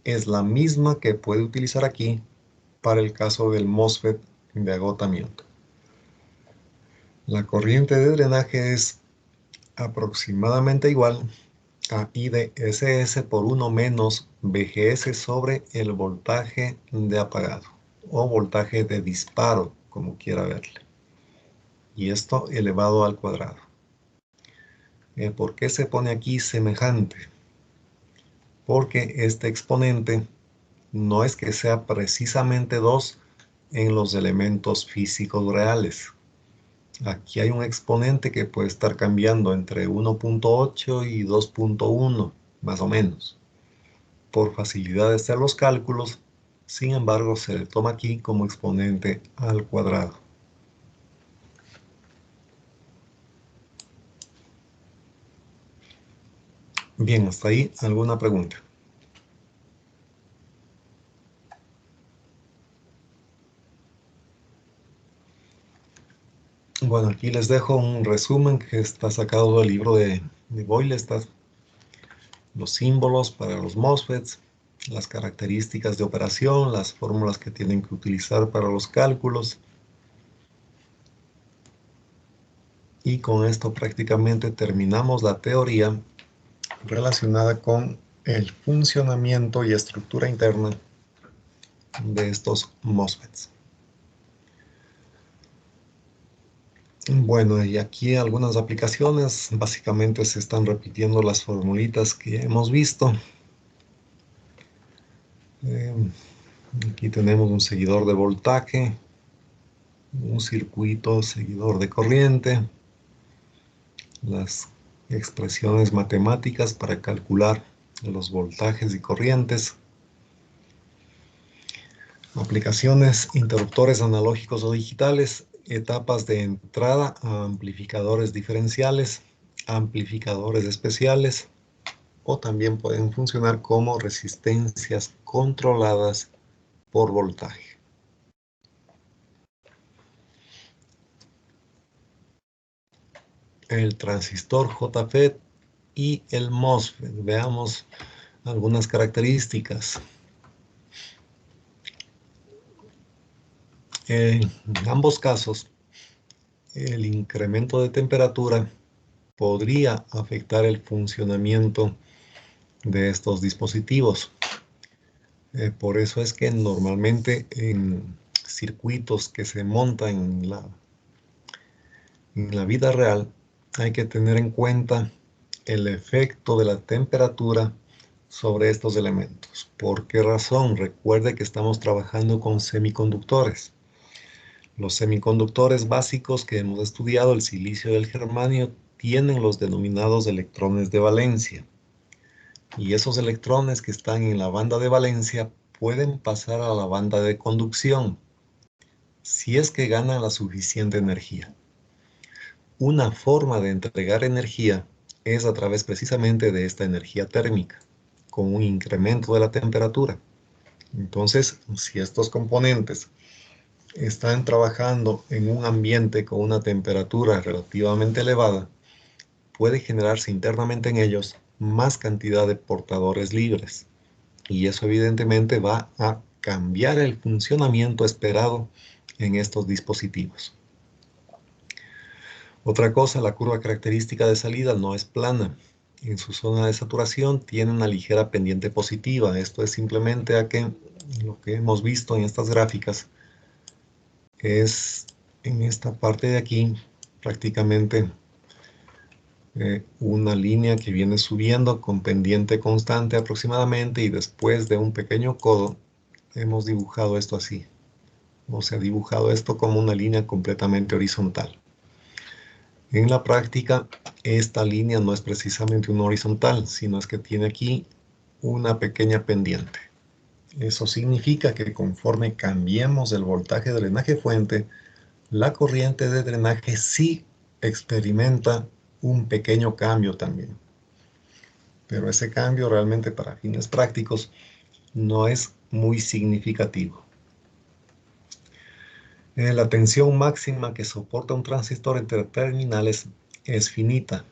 es la misma que puede utilizar aquí para el caso del MOSFET de agotamiento. La corriente de drenaje es aproximadamente igual a I de SS por 1 menos VGS sobre el voltaje de apagado o voltaje de disparo, como quiera verle. Y esto elevado al cuadrado. ¿Por qué se pone aquí semejante? Porque este exponente no es que sea precisamente 2 en los elementos físicos reales. Aquí hay un exponente que puede estar cambiando entre 1.8 y 2.1, más o menos. Por facilidad de hacer los cálculos, sin embargo, se le toma aquí como exponente al cuadrado. Bien, hasta ahí, ¿alguna pregunta? Bueno, aquí les dejo un resumen que está sacado del libro de Boyle. Están los símbolos para los MOSFETs, las características de operación, las fórmulas que tienen que utilizar para los cálculos. Y con esto prácticamente terminamos la teoría relacionada con el funcionamiento y estructura interna de estos MOSFETs. Bueno, y aquí algunas aplicaciones, básicamente se están repitiendo las formulitas que hemos visto. Aquí tenemos un seguidor de voltaje, un circuito seguidor de corriente, las expresiones matemáticas para calcular los voltajes y corrientes, aplicaciones, interruptores analógicos o digitales, etapas de entrada a amplificadores diferenciales, amplificadores especiales, o también pueden funcionar como resistencias controladas por voltaje. El transistor JFET y el MOSFET. Veamos algunas características. En ambos casos, el incremento de temperatura podría afectar el funcionamiento de estos dispositivos. Por eso es que normalmente en circuitos que se montan en la vida real hay que tener en cuenta el efecto de la temperatura sobre estos elementos. ¿Por qué razón? Recuerde que estamos trabajando con semiconductores. Los semiconductores básicos que hemos estudiado, el silicio y el germanio, tienen los denominados electrones de valencia. Y esos electrones que están en la banda de valencia pueden pasar a la banda de conducción si es que ganan la suficiente energía. Una forma de entregar energía es a través precisamente de esta energía térmica, con un incremento de la temperatura. Entonces, si estos componentes están trabajando en un ambiente con una temperatura relativamente elevada, puede generarse internamente en ellos más cantidad de portadores libres. Y eso evidentemente va a cambiar el funcionamiento esperado en estos dispositivos. Otra cosa, la curva característica de salida no es plana. En su zona de saturación tiene una ligera pendiente positiva. Esto es simplemente a que lo que hemos visto en estas gráficas es en esta parte de aquí prácticamente una línea que viene subiendo con pendiente constante aproximadamente, y después de un pequeño codo hemos dibujado esto así. O sea, dibujado esto como una línea completamente horizontal. En la práctica, esta línea no es precisamente una horizontal, sino es que tiene aquí una pequeña pendiente. Eso significa que conforme cambiemos el voltaje de drenaje fuente, la corriente de drenaje sí experimenta un pequeño cambio también. Pero ese cambio realmente para fines prácticos no es muy significativo. La tensión máxima que soporta un transistor entre terminales es finita.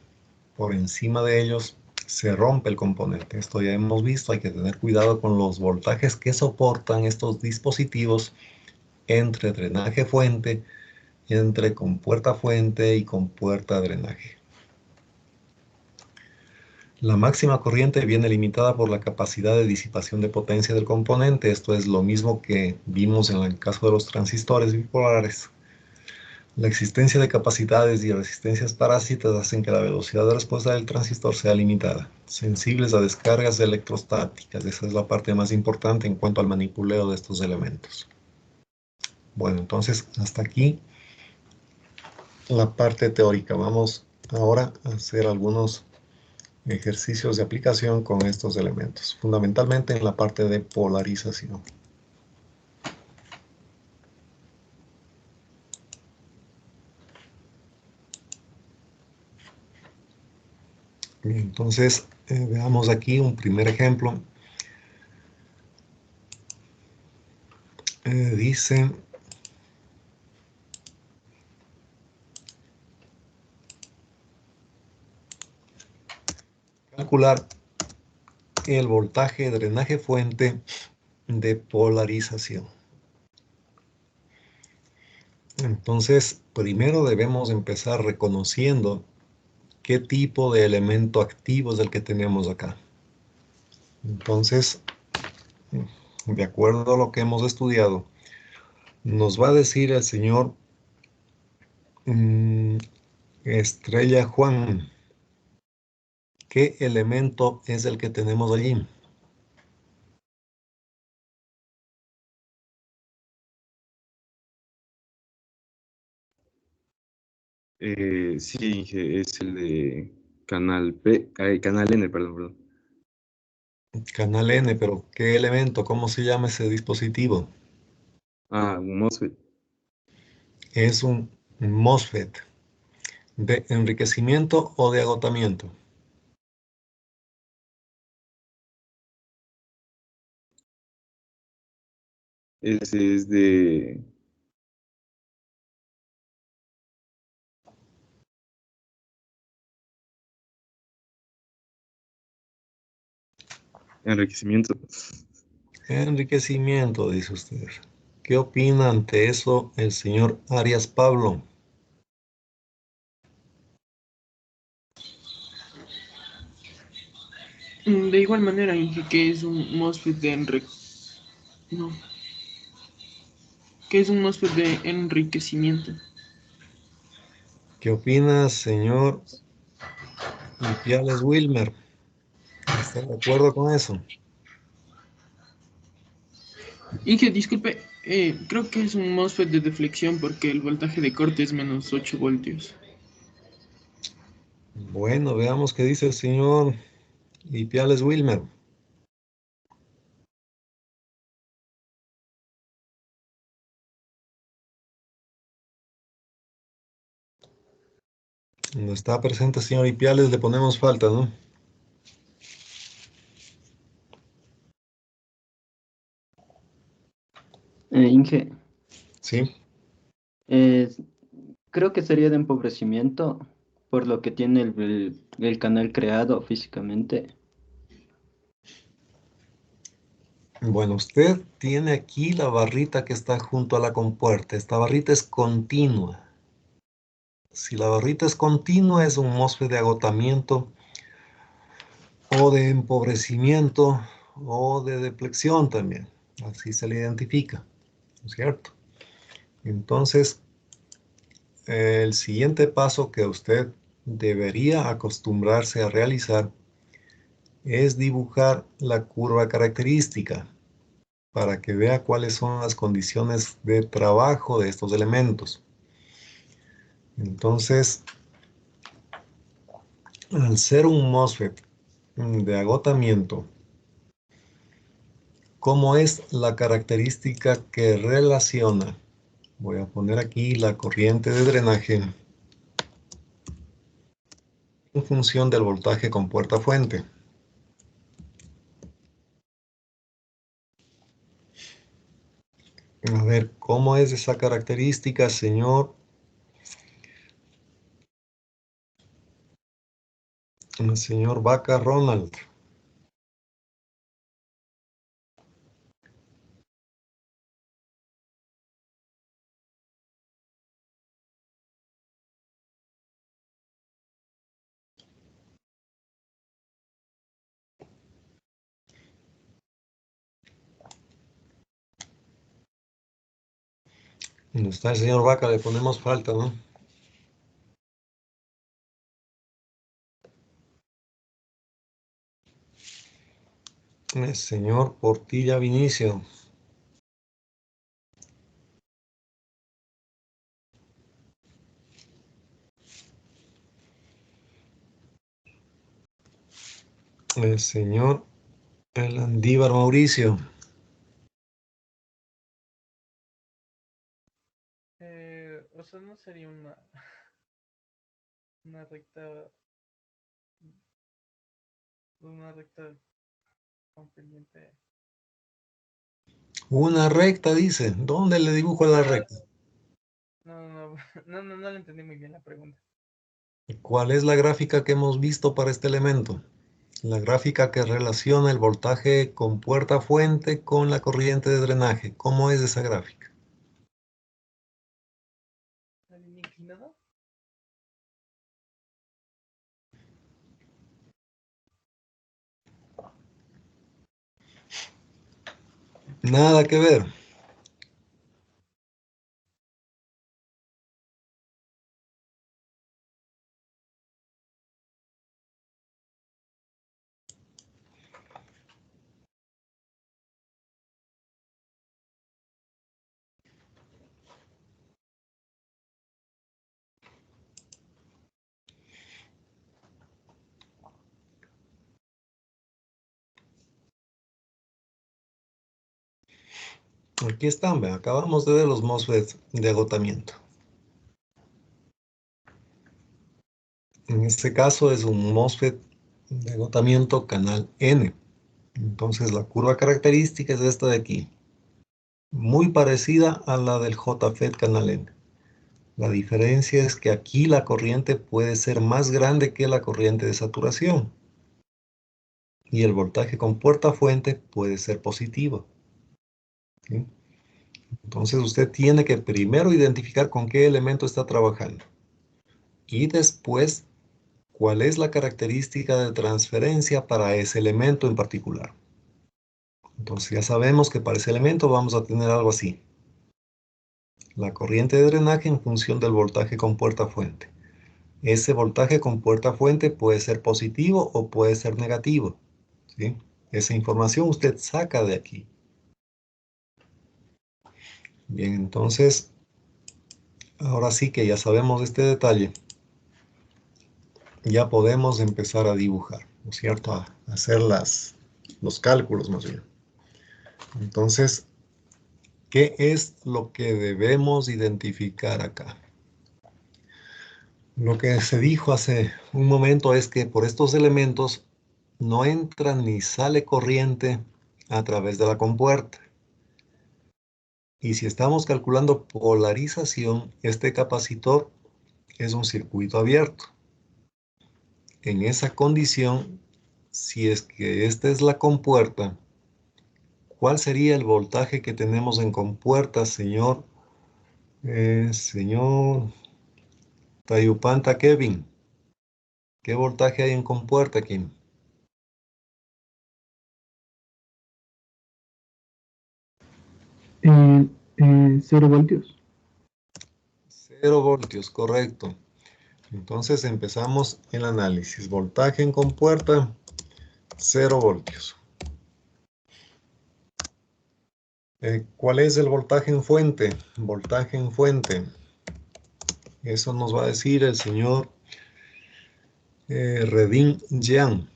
Por encima de ellos se rompe el componente. Esto ya hemos visto, hay que tener cuidado con los voltajes que soportan estos dispositivos entre drenaje fuente, entre compuerta fuente y compuerta drenaje. La máxima corriente viene limitada por la capacidad de disipación de potencia del componente. Esto es lo mismo que vimos en el caso de los transistores bipolares. La existencia de capacidades y resistencias parásitas hacen que la velocidad de respuesta del transistor sea limitada, sensibles a descargas electrostáticas. Esa es la parte más importante en cuanto al manipuleo de estos elementos. Bueno, entonces hasta aquí la parte teórica. Vamos ahora a hacer algunos ejercicios de aplicación con estos elementos, fundamentalmente en la parte de polarización. Bien, entonces veamos aquí un primer ejemplo. Dice calcular el voltaje de drenaje fuente de polarización. Entonces, primero debemos empezar reconociendo qué tipo de elemento activo es el que tenemos acá. Entonces, de acuerdo a lo que hemos estudiado, nos va a decir el señor Estrella Juan, ¿qué elemento es el que tenemos allí? Sí, es el de canal P, canal N, perdón. Canal N, pero ¿qué elemento? ¿Cómo se llama ese dispositivo? Un MOSFET. Es un MOSFET de enriquecimiento o de agotamiento. Ese es de enriquecimiento. Enriquecimiento, dice usted. ¿Qué opina ante eso el señor Arias Pablo? De igual manera, Inge, que es un MOSFET no, que es un MOSFET de enriquecimiento. ¿Qué opina, señor Ipiales Wilmer? ¿Está de acuerdo con eso? Inge, disculpe, creo que es un MOSFET de deflexión porque el voltaje de corte es menos 8 voltios. Bueno, veamos qué dice el señor Ipiales Wilmer. No está presente el señor Ipiales, le ponemos falta, ¿no? Inge, Sí. eh, creo que sería de empobrecimiento por lo que tiene el canal creado físicamente. Bueno, usted tiene aquí la barrita que está junto a la compuerta. Esta barrita es continua. Si la barrita es continua, es un MOSFET de agotamiento o de empobrecimiento o de deflexión también. Así se le identifica, ¿no es cierto? Entonces, el siguiente paso que usted debería acostumbrarse a realizar es dibujar la curva característica para que vea cuáles son las condiciones de trabajo de estos elementos. Entonces, al ser un MOSFET de agotamiento, ¿cómo es la característica que relaciona? Voy a poner aquí la corriente de drenaje en función del voltaje con puerta fuente. A ver, ¿cómo es esa característica, señor? Señor Vaca Ronald. No está el señor Vaca, le ponemos falta, ¿no? El señor Portilla Vinicio. El señor El Andívar Mauricio. O sea, no sería una recta, una recta con pendiente. Una recta, dice. ¿Dónde le dibujo la recta? No le entendí muy bien la pregunta. ¿Cuál es la gráfica que hemos visto para este elemento? La gráfica que relaciona el voltaje con puerta fuente con la corriente de drenaje. ¿Cómo es esa gráfica? Nada que ver. Aquí están, vean, acabamos de ver los MOSFET de agotamiento. En este caso es un MOSFET de agotamiento canal N. Entonces la curva característica es esta de aquí. Muy parecida a la del JFET canal N. La diferencia es que aquí la corriente puede ser más grande que la corriente de saturación. Y el voltaje con puerta fuente puede ser positivo. ¿Sí? Entonces usted tiene que primero identificar con qué elemento está trabajando. Y después, cuál es la característica de transferencia para ese elemento en particular. Entonces ya sabemos que para ese elemento vamos a tener algo así. La corriente de drenaje en función del voltaje con puerta fuente. Ese voltaje con puerta fuente puede ser positivo o puede ser negativo. ¿Sí? Esa información usted saca de aquí. Bien, entonces, ahora sí que ya sabemos este detalle. Ya podemos empezar a dibujar, ¿no es cierto? A hacer los cálculos más bien. Entonces, ¿qué es lo que debemos identificar acá? Lo que se dijo hace un momento es que por estos elementos no entra ni sale corriente a través de la compuerta. Y si estamos calculando polarización, este capacitor es un circuito abierto. En esa condición, si es que esta es la compuerta, ¿cuál sería el voltaje que tenemos en compuerta, señor Tayupanta Kevin? ¿Qué voltaje hay en compuerta aquí? 0 voltios. 0 voltios, correcto. Entonces empezamos el análisis. Voltaje en compuerta, 0 voltios. ¿Cuál es el voltaje en fuente? Voltaje en fuente. Eso nos va a decir el señor Redin Jean.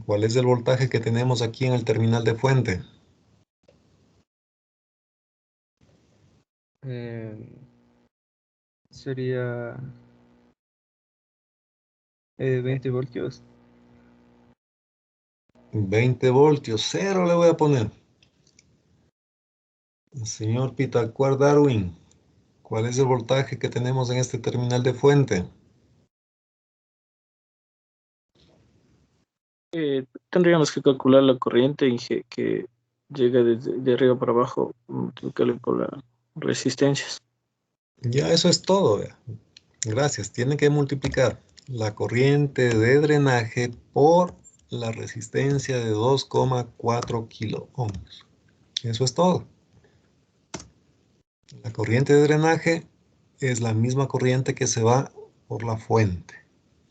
¿Cuál es el voltaje que tenemos aquí en el terminal de fuente? Sería 20 voltios. 20 voltios, 0 le voy a poner. Señor Pitacuar Darwin, ¿cuál es el voltaje que tenemos en este terminal de fuente? Tendríamos que calcular la corriente que llega de arriba para abajo, multiplicarlo por las resistencias. Ya eso es todo. Vea. Gracias. Tiene que multiplicar la corriente de drenaje por la resistencia de 2,4 kilo ohms. Eso es todo. La corriente de drenaje es la misma corriente que se va por la fuente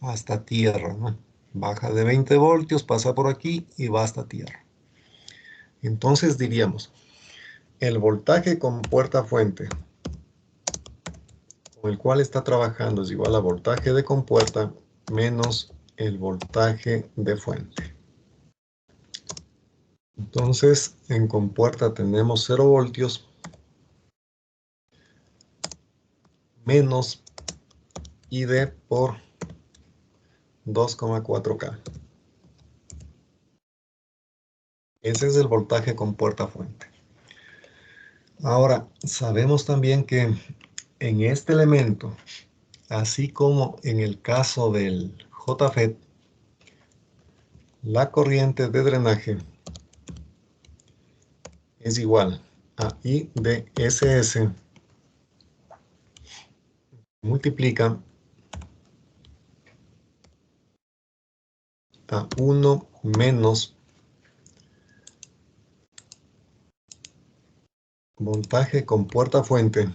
hasta tierra, ¿no? Baja de 20 voltios, pasa por aquí y va hasta tierra. Entonces diríamos, el voltaje con puerta fuente con el cual está trabajando es igual a voltaje de compuerta menos el voltaje de fuente. Entonces, en compuerta tenemos 0 voltios menos ID por 2,4K. Ese es el voltaje con puerta fuente. Ahora, sabemos también que en este elemento, así como en el caso del JFET, la corriente de drenaje es igual a I de SS multiplica a 1 menos voltaje con puerta fuente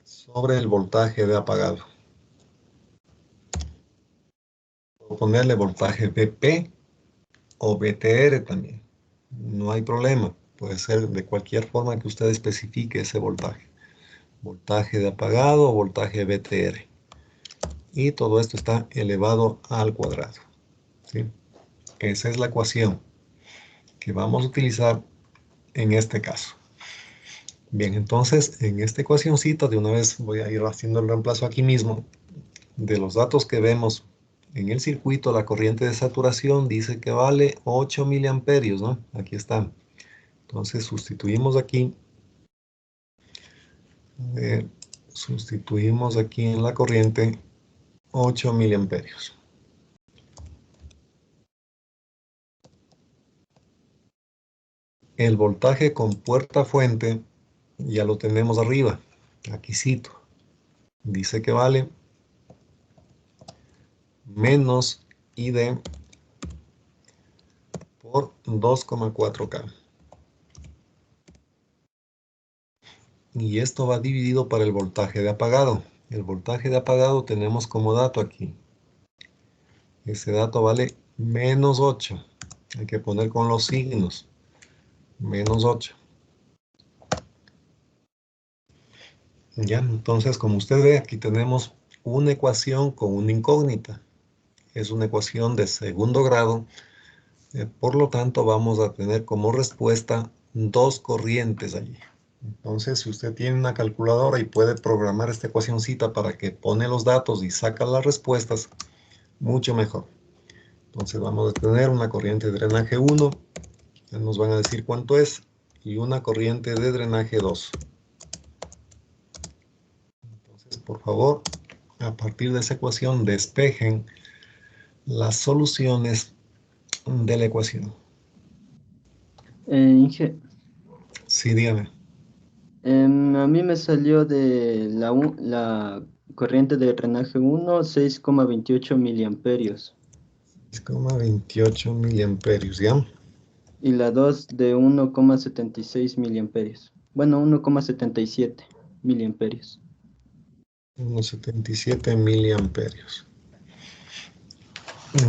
sobre el voltaje de apagado. Puedo ponerle voltaje VP o VTR también. No hay problema. Puede ser de cualquier forma que usted especifique ese voltaje. Voltaje de apagado o voltaje VTR. Y todo esto está elevado al cuadrado. ¿Sí? Esa es la ecuación que vamos a utilizar en este caso. Bien, entonces en esta ecuacióncita de una vez voy a ir haciendo el reemplazo aquí mismo. De los datos que vemos en el circuito, la corriente de saturación dice que vale 8 miliamperios, ¿no? Aquí está. Entonces sustituimos aquí. Sustituimos aquí en la corriente 8 miliamperios. El voltaje con puerta fuente ya lo tenemos arriba. Aquí cito. Dice que vale menos ID por 2,4K. Y esto va dividido para el voltaje de apagado. El voltaje de apagado tenemos como dato aquí. Ese dato vale menos 8. Hay que poner con los signos. Menos 8. Ya, entonces como usted ve, aquí tenemos una ecuación con una incógnita. Es una ecuación de segundo grado. Por lo tanto, vamos a tener como respuesta dos corrientes allí. Entonces, si usted tiene una calculadora y puede programar esta ecuacióncita para que pone los datos y saca las respuestas, mucho mejor. Entonces, vamos a tener una corriente de drenaje 1, ya nos van a decir cuánto es, y una corriente de drenaje 2. Entonces, por favor, a partir de esa ecuación, despejen las soluciones de la ecuación. Inge, Sí, dígame. a mí me salió de la corriente de drenaje 1, 6,28 miliamperios. 6,28 miliamperios, ¿ya? Y la 2 de 1,76 miliamperios. Bueno, 1,77 miliamperios. Unos 77 miliamperios.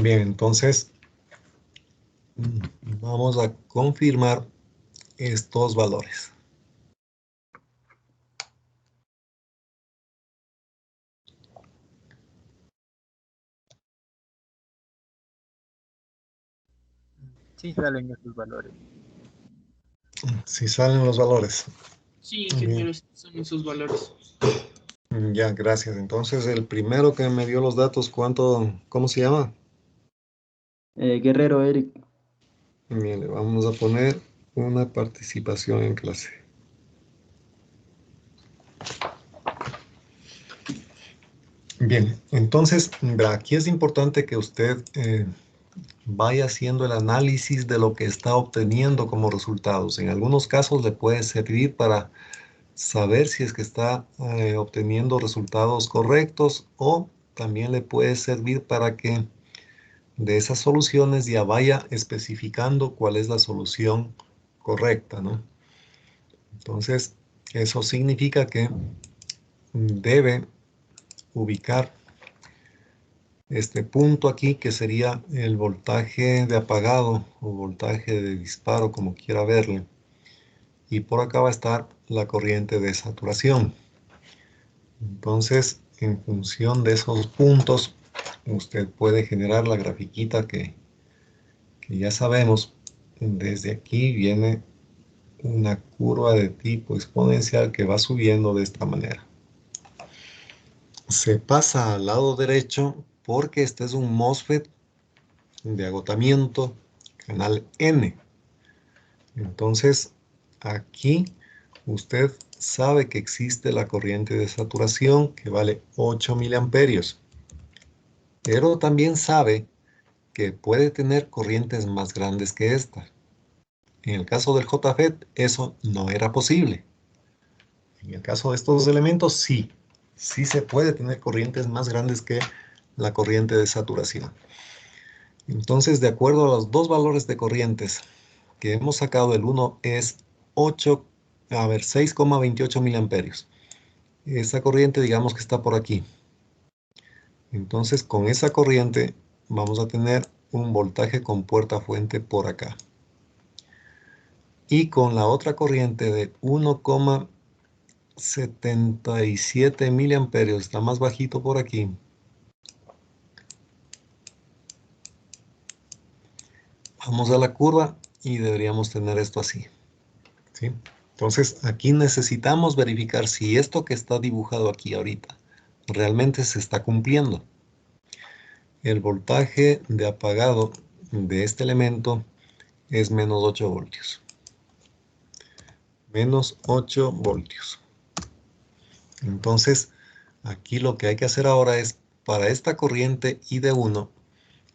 Bien, entonces vamos a confirmar estos valores. Sí salen esos valores. Si salen los valores. Sí, ingeniero, son esos valores. Ya, gracias. Entonces, el primero que me dio los datos, ¿cómo se llama? Guerrero Eric. Bien, le vamos a poner una participación en clase. Bien, entonces, aquí es importante que usted vaya haciendo el análisis de lo que está obteniendo como resultados. En algunos casos le puede servir para saber si es que está obteniendo resultados correctos, o también le puede servir para que de esas soluciones ya vaya especificando cuál es la solución correcta, ¿no? Entonces, eso significa que debe ubicar este punto aquí, que sería el voltaje de apagado o voltaje de disparo, como quiera verle. Y por acá va a estar la corriente de saturación. Entonces, en función de esos puntos, usted puede generar la grafiquita que ya sabemos. Desde aquí viene una curva de tipo exponencial que va subiendo de esta manera. Se pasa al lado derecho porque este es un MOSFET de agotamiento canal N. Entonces, aquí usted sabe que existe la corriente de saturación que vale 8 miliamperios. pero también sabe que puede tener corrientes más grandes que esta. En el caso del JFET, eso no era posible. En el caso de estos elementos, sí. Sí se puede tener corrientes más grandes que la corriente de saturación. Entonces, de acuerdo a los dos valores de corrientes que hemos sacado, el uno es 6,28 miliamperios. Esa corriente, digamos que está por aquí. Entonces, con esa corriente vamos a tener un voltaje con puerta fuente por acá. Y con la otra corriente de 1,77 miliamperios, está más bajito por aquí. Vamos a la curva y deberíamos tener esto así, ¿sí? Entonces, aquí necesitamos verificar si esto que está dibujado aquí ahorita realmente se está cumpliendo. El voltaje de apagado de este elemento es menos 8 voltios. Menos 8 voltios. Entonces, aquí lo que hay que hacer ahora es, para esta corriente ID1,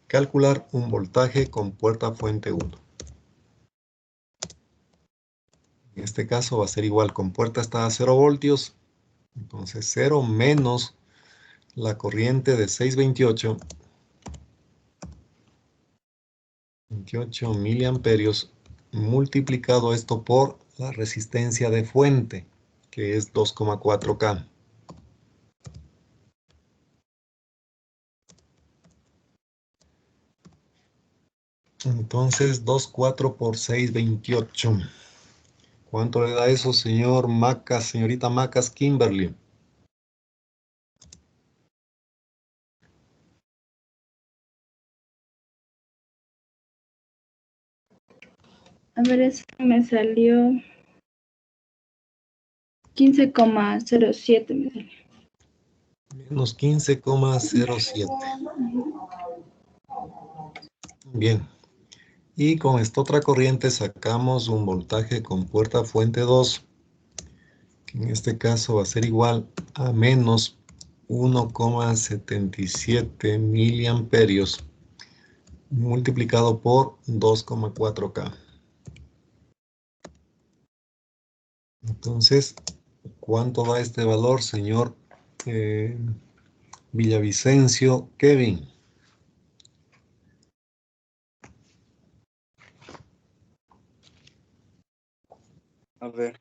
calcular un voltaje con puerta fuente 1. En este caso va a ser igual, con puerta está a 0 voltios, entonces 0 menos la corriente de 628, 28 miliamperios, multiplicado esto por la resistencia de fuente, que es 2,4K. Entonces, 2,4 por 628. ¿Cuánto le da eso, señor Macas, señorita Macas Kimberly? A ver, eso me salió 15,07 me salió. Menos 15,07. Bien. Y con esta otra corriente sacamos un voltaje con puerta fuente 2, que en este caso va a ser igual a menos 1,77 miliamperios multiplicado por 2,4K. Entonces, ¿cuánto da este valor, señor Villavicencio Kevin? A ver.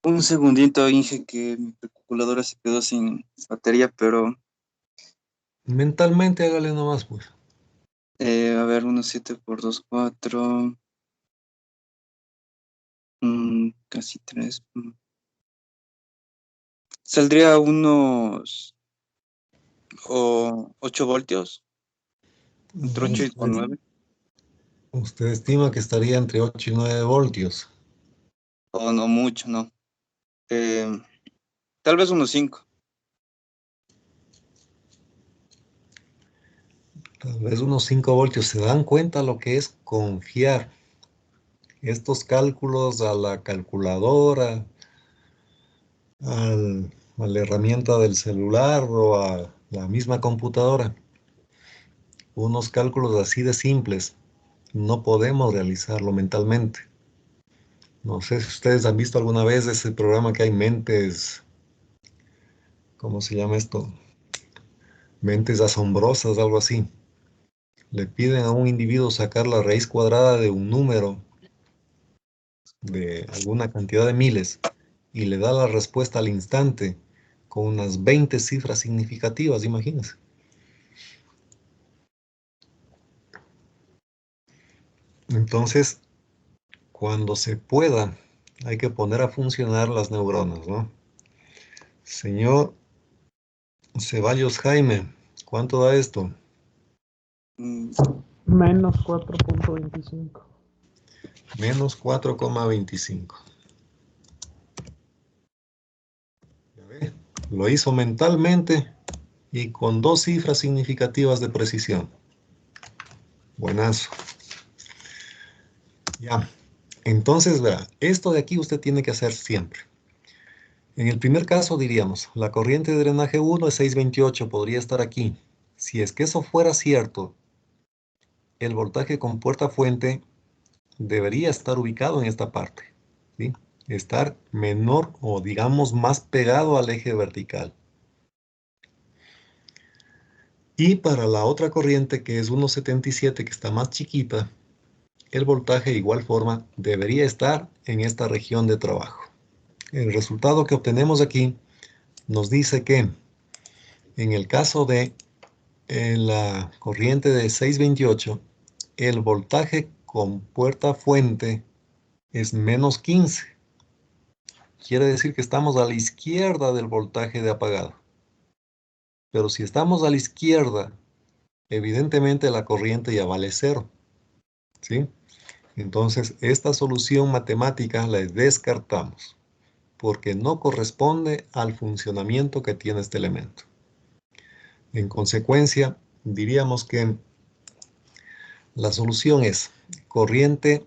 Un segundito, Inge, que mi calculadora se quedó sin batería, pero Mentalmente hágale nomás, pues. a ver, 1,7 por 2, 4. Casi 3. Saldría unos 8 voltios. Entre 8 y 9. Usted estima que estaría entre 8 y 9 voltios. O no mucho, no. Tal vez unos 5. Tal vez unos 5 voltios. ¿Se dan cuenta lo que es confiar estos cálculos a la calculadora, a la herramienta del celular o a la misma computadora? Unos cálculos así de simples no podemos realizarlo mentalmente. No sé si ustedes han visto alguna vez ese programa que hay mentes, ¿cómo se llama esto? Mentes asombrosas, algo así. Le piden a un individuo sacar la raíz cuadrada de un número de alguna cantidad de miles y le da la respuesta al instante con unas 20 cifras significativas, imagínense. Entonces, cuando se pueda, hay que poner a funcionar las neuronas, ¿no? Señor Ceballos Jaime, ¿cuánto da esto? Menos 4,25. Menos 4,25. Lo hizo mentalmente y con dos cifras significativas de precisión. Buenazo. Ya. Entonces, verá, esto de aquí usted tiene que hacer siempre. En el primer caso diríamos, la corriente de drenaje 1 es 628, podría estar aquí. Si es que eso fuera cierto, el voltaje con puerta fuente debería estar ubicado en esta parte, ¿sí? Estar menor o digamos más pegado al eje vertical. Y para la otra corriente que es 177, que está más chiquita, el voltaje de igual forma debería estar en esta región de trabajo. El resultado que obtenemos aquí nos dice que en el caso de la corriente de 628, el voltaje con puerta fuente es menos 15. Quiere decir que estamos a la izquierda del voltaje de apagado. Pero si estamos a la izquierda, evidentemente la corriente ya vale 0, ¿sí? Entonces, esta solución matemática la descartamos, porque no corresponde al funcionamiento que tiene este elemento. En consecuencia, diríamos que la solución es corriente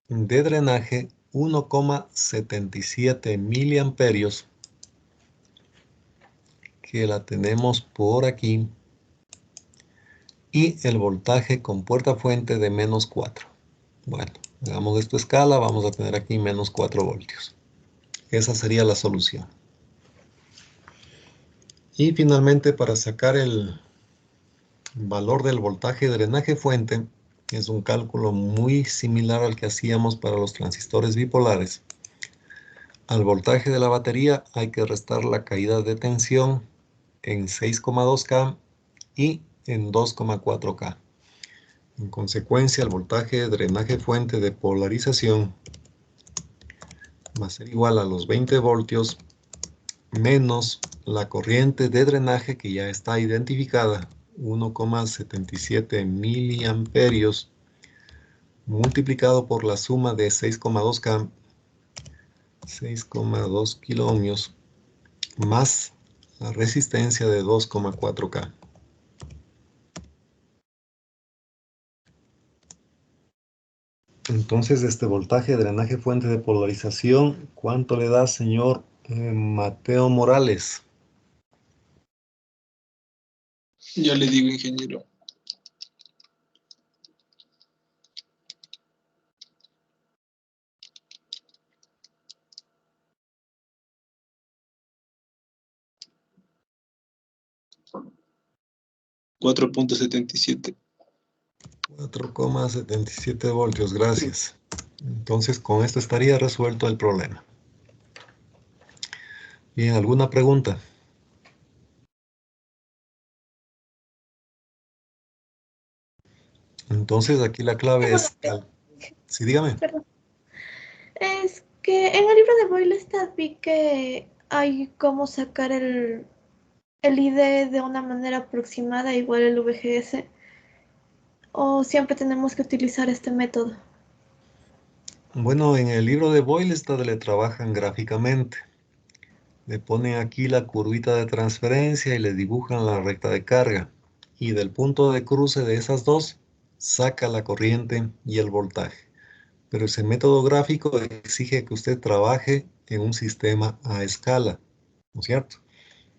de drenaje 1,77 miliamperios, que la tenemos por aquí, y el voltaje con puerta fuente de menos 4. Bueno, hagamos esto a escala, vamos a tener aquí menos 4 voltios. Esa sería la solución. Y finalmente, para sacar el valor del voltaje de drenaje fuente, es un cálculo muy similar al que hacíamos para los transistores bipolares. Al voltaje de la batería hay que restar la caída de tensión en 6,2K y en 2,4K. En consecuencia, el voltaje de drenaje fuente de polarización va a ser igual a los 20 voltios menos la corriente de drenaje que ya está identificada, 1,77 miliamperios, multiplicado por la suma de 6,2K, 6,2 kiloohmios, más la resistencia de 2,4K. Entonces, este voltaje de drenaje fuente de polarización, ¿cuánto le da, señor Mateo Morales? Ya le digo, ingeniero. $4.77. 4,77 voltios, gracias. Entonces, con esto estaría resuelto el problema. Bien, ¿alguna pregunta? Entonces, aquí la clave es... Sí, dígame. Perdón. Es que en el libro de Boylestad vi que hay cómo sacar el ID de una manera aproximada, igual el VGS, o siempre tenemos que utilizar este método. Bueno, en el libro de Boylestad le trabajan gráficamente. Le ponen aquí la curvita de transferencia y le dibujan la recta de carga. Y del punto de cruce de esas dos, saca la corriente y el voltaje. Pero ese método gráfico exige que usted trabaje en un sistema a escala, ¿no es cierto?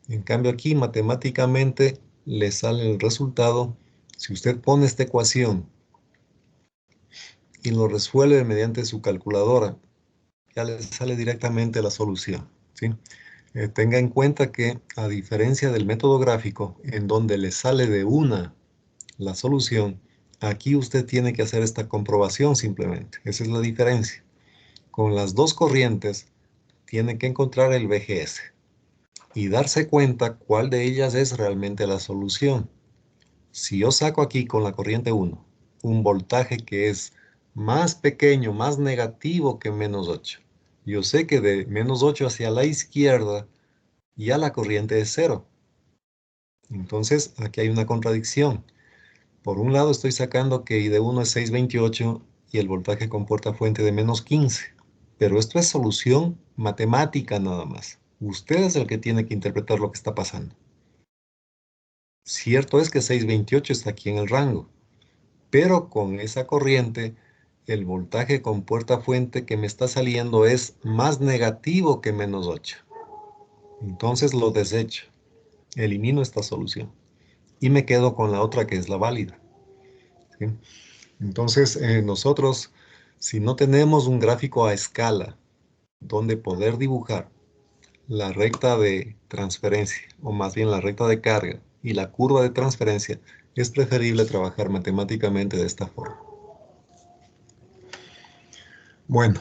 En cambio aquí matemáticamente le sale el resultado. Si usted pone esta ecuación y lo resuelve mediante su calculadora, ya le sale directamente la solución, ¿sí? Tenga en cuenta que a diferencia del método gráfico, en donde le sale de una la solución, aquí usted tiene que hacer esta comprobación simplemente. Esa es la diferencia. Con las dos corrientes, tiene que encontrar el VGS y darse cuenta cuál de ellas es realmente la solución. Si yo saco aquí con la corriente 1 un voltaje que es más pequeño, más negativo que menos 8, yo sé que de menos 8 hacia la izquierda ya la corriente es 0. Entonces aquí hay una contradicción. Por un lado estoy sacando que I de 1 es 628 y el voltaje con puerta fuente de menos 15. Pero esto es solución matemática nada más. Usted es el que tiene que interpretar lo que está pasando. Cierto es que 628 está aquí en el rango, pero con esa corriente, el voltaje con puerta fuente que me está saliendo es más negativo que menos 8. Entonces lo desecho. Elimino esta solución. Y me quedo con la otra que es la válida. ¿Sí? Entonces, nosotros, si no tenemos un gráfico a escala donde poder dibujar la recta de transferencia, o más bien la recta de carga y la curva de transferencia, es preferible trabajar matemáticamente de esta forma. Bueno,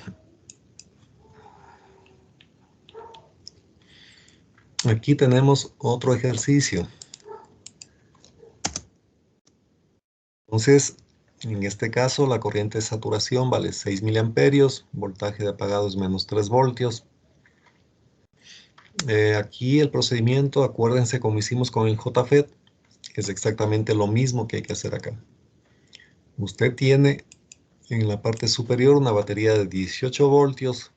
aquí tenemos otro ejercicio. Entonces, en este caso, la corriente de saturación vale 6 miliamperios, voltaje de apagado es menos 3 voltios. Aquí el procedimiento, acuérdense como hicimos con el JFET, es exactamente lo mismo que hay que hacer acá. Usted tiene en la parte superior una batería de 18 voltios.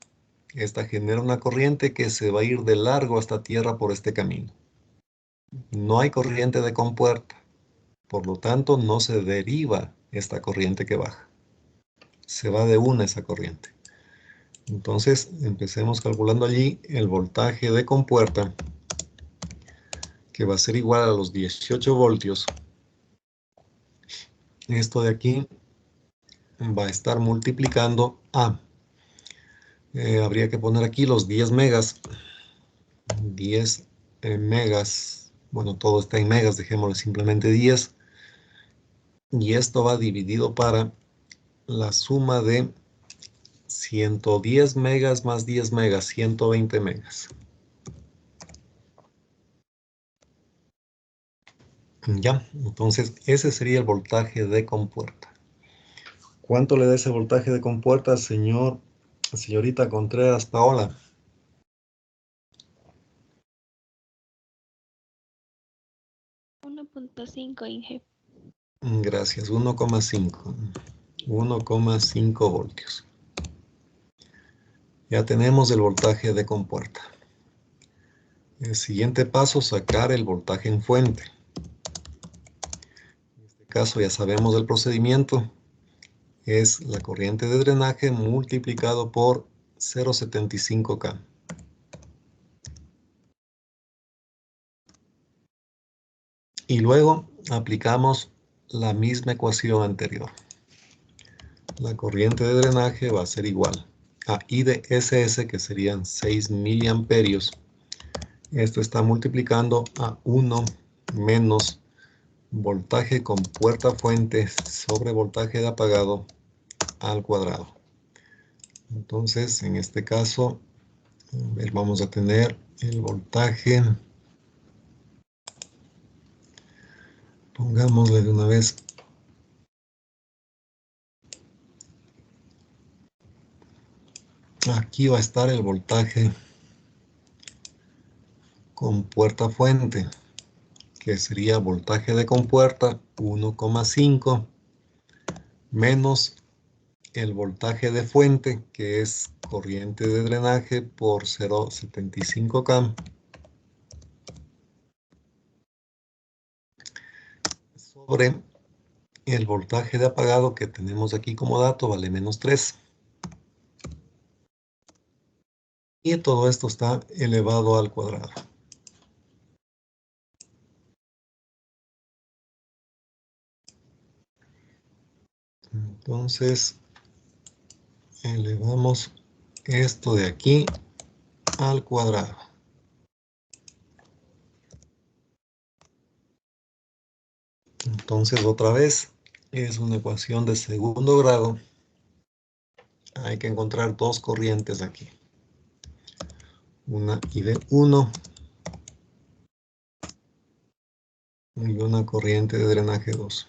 Esta genera una corriente que se va a ir de largo hasta tierra por este camino. No hay corriente de compuerta, por lo tanto no se deriva esta corriente que baja. Se va de una esa corriente. Entonces empecemos calculando allí el voltaje de compuerta, que va a ser igual a los 18 voltios. Esto de aquí va a estar multiplicando a, habría que poner aquí los 10 megas, 10 megas, bueno, todo está en megas, dejémosle simplemente 10, y esto va dividido para la suma de 110 megas más 10 megas, 120 megas. Ya, entonces ese sería el voltaje de compuerta. ¿Cuánto le da ese voltaje de compuerta, señorita Contreras Paola? 1.5 Inge. Gracias, 1,5. 1,5 voltios. Ya tenemos el voltaje de compuerta. El siguiente paso, sacar el voltaje en fuente. En este caso ya sabemos el procedimiento. Es la corriente de drenaje multiplicado por 0,75K. Y luego aplicamos la misma ecuación anterior. La corriente de drenaje va a ser igual a I de SS, que serían 6 miliamperios. Esto está multiplicando a 1 menos voltaje con puerta fuente sobre voltaje de apagado al cuadrado. Entonces, en este caso, vamos a tener el voltaje. Pongámosle de una vez. Aquí va a estar el voltaje con puerta fuente, que sería voltaje de compuerta 1,5 menos el voltaje de fuente, que es corriente de drenaje por 0,75K, sobre el voltaje de apagado que tenemos aquí como dato, vale menos 3. Y todo esto está elevado al cuadrado. Entonces, elevamos esto de aquí al cuadrado. Entonces, otra vez, es una ecuación de segundo grado. Hay que encontrar dos corrientes aquí. Una ID1 y una corriente de drenaje 2.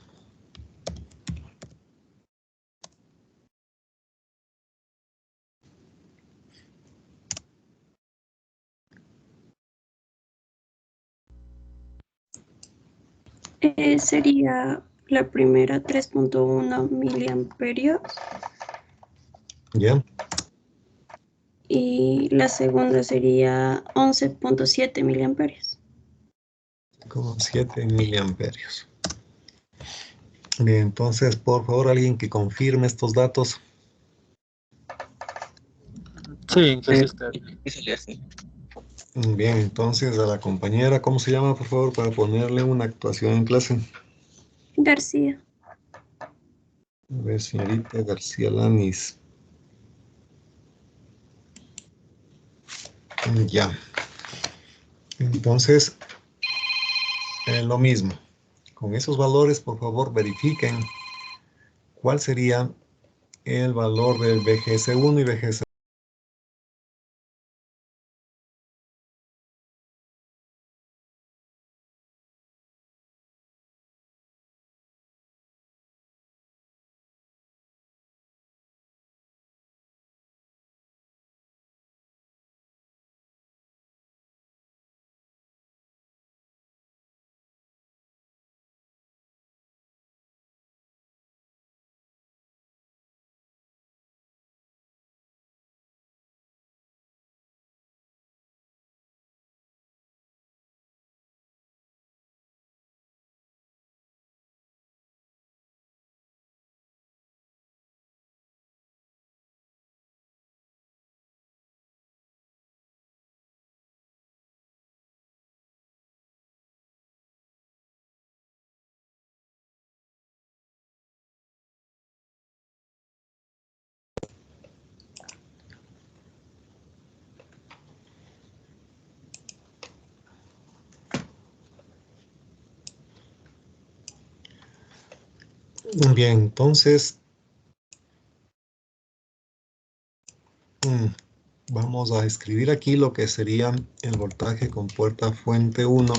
Sería la primera 3.1 miliamperios ¿Ya? y la segunda sería 11.7 miliamperios. Como 7 miliamperios. Bien, entonces, por favor, alguien que confirme estos datos. Sí, entonces está. ¿Qué se le hace? Bien, entonces a la compañera, ¿cómo se llama, por favor, para ponerle una actuación en clase? García. A ver, señorita García Lanis. Ya. Entonces, lo mismo. Con esos valores, por favor, verifiquen cuál sería el valor del BGS1 y BGS2. Bien, entonces vamos a escribir aquí lo que sería el voltaje con puerta fuente 1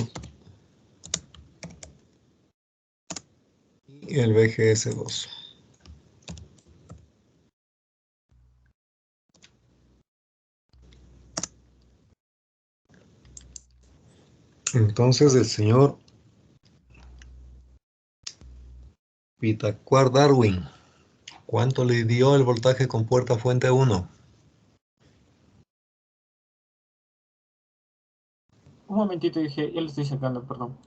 y el BGS2. Entonces el señor Pitacuar Darwin, ¿cuánto le dio el voltaje con puerta fuente 1? Un momentito, dije, ya lo estoy sacando, perdón.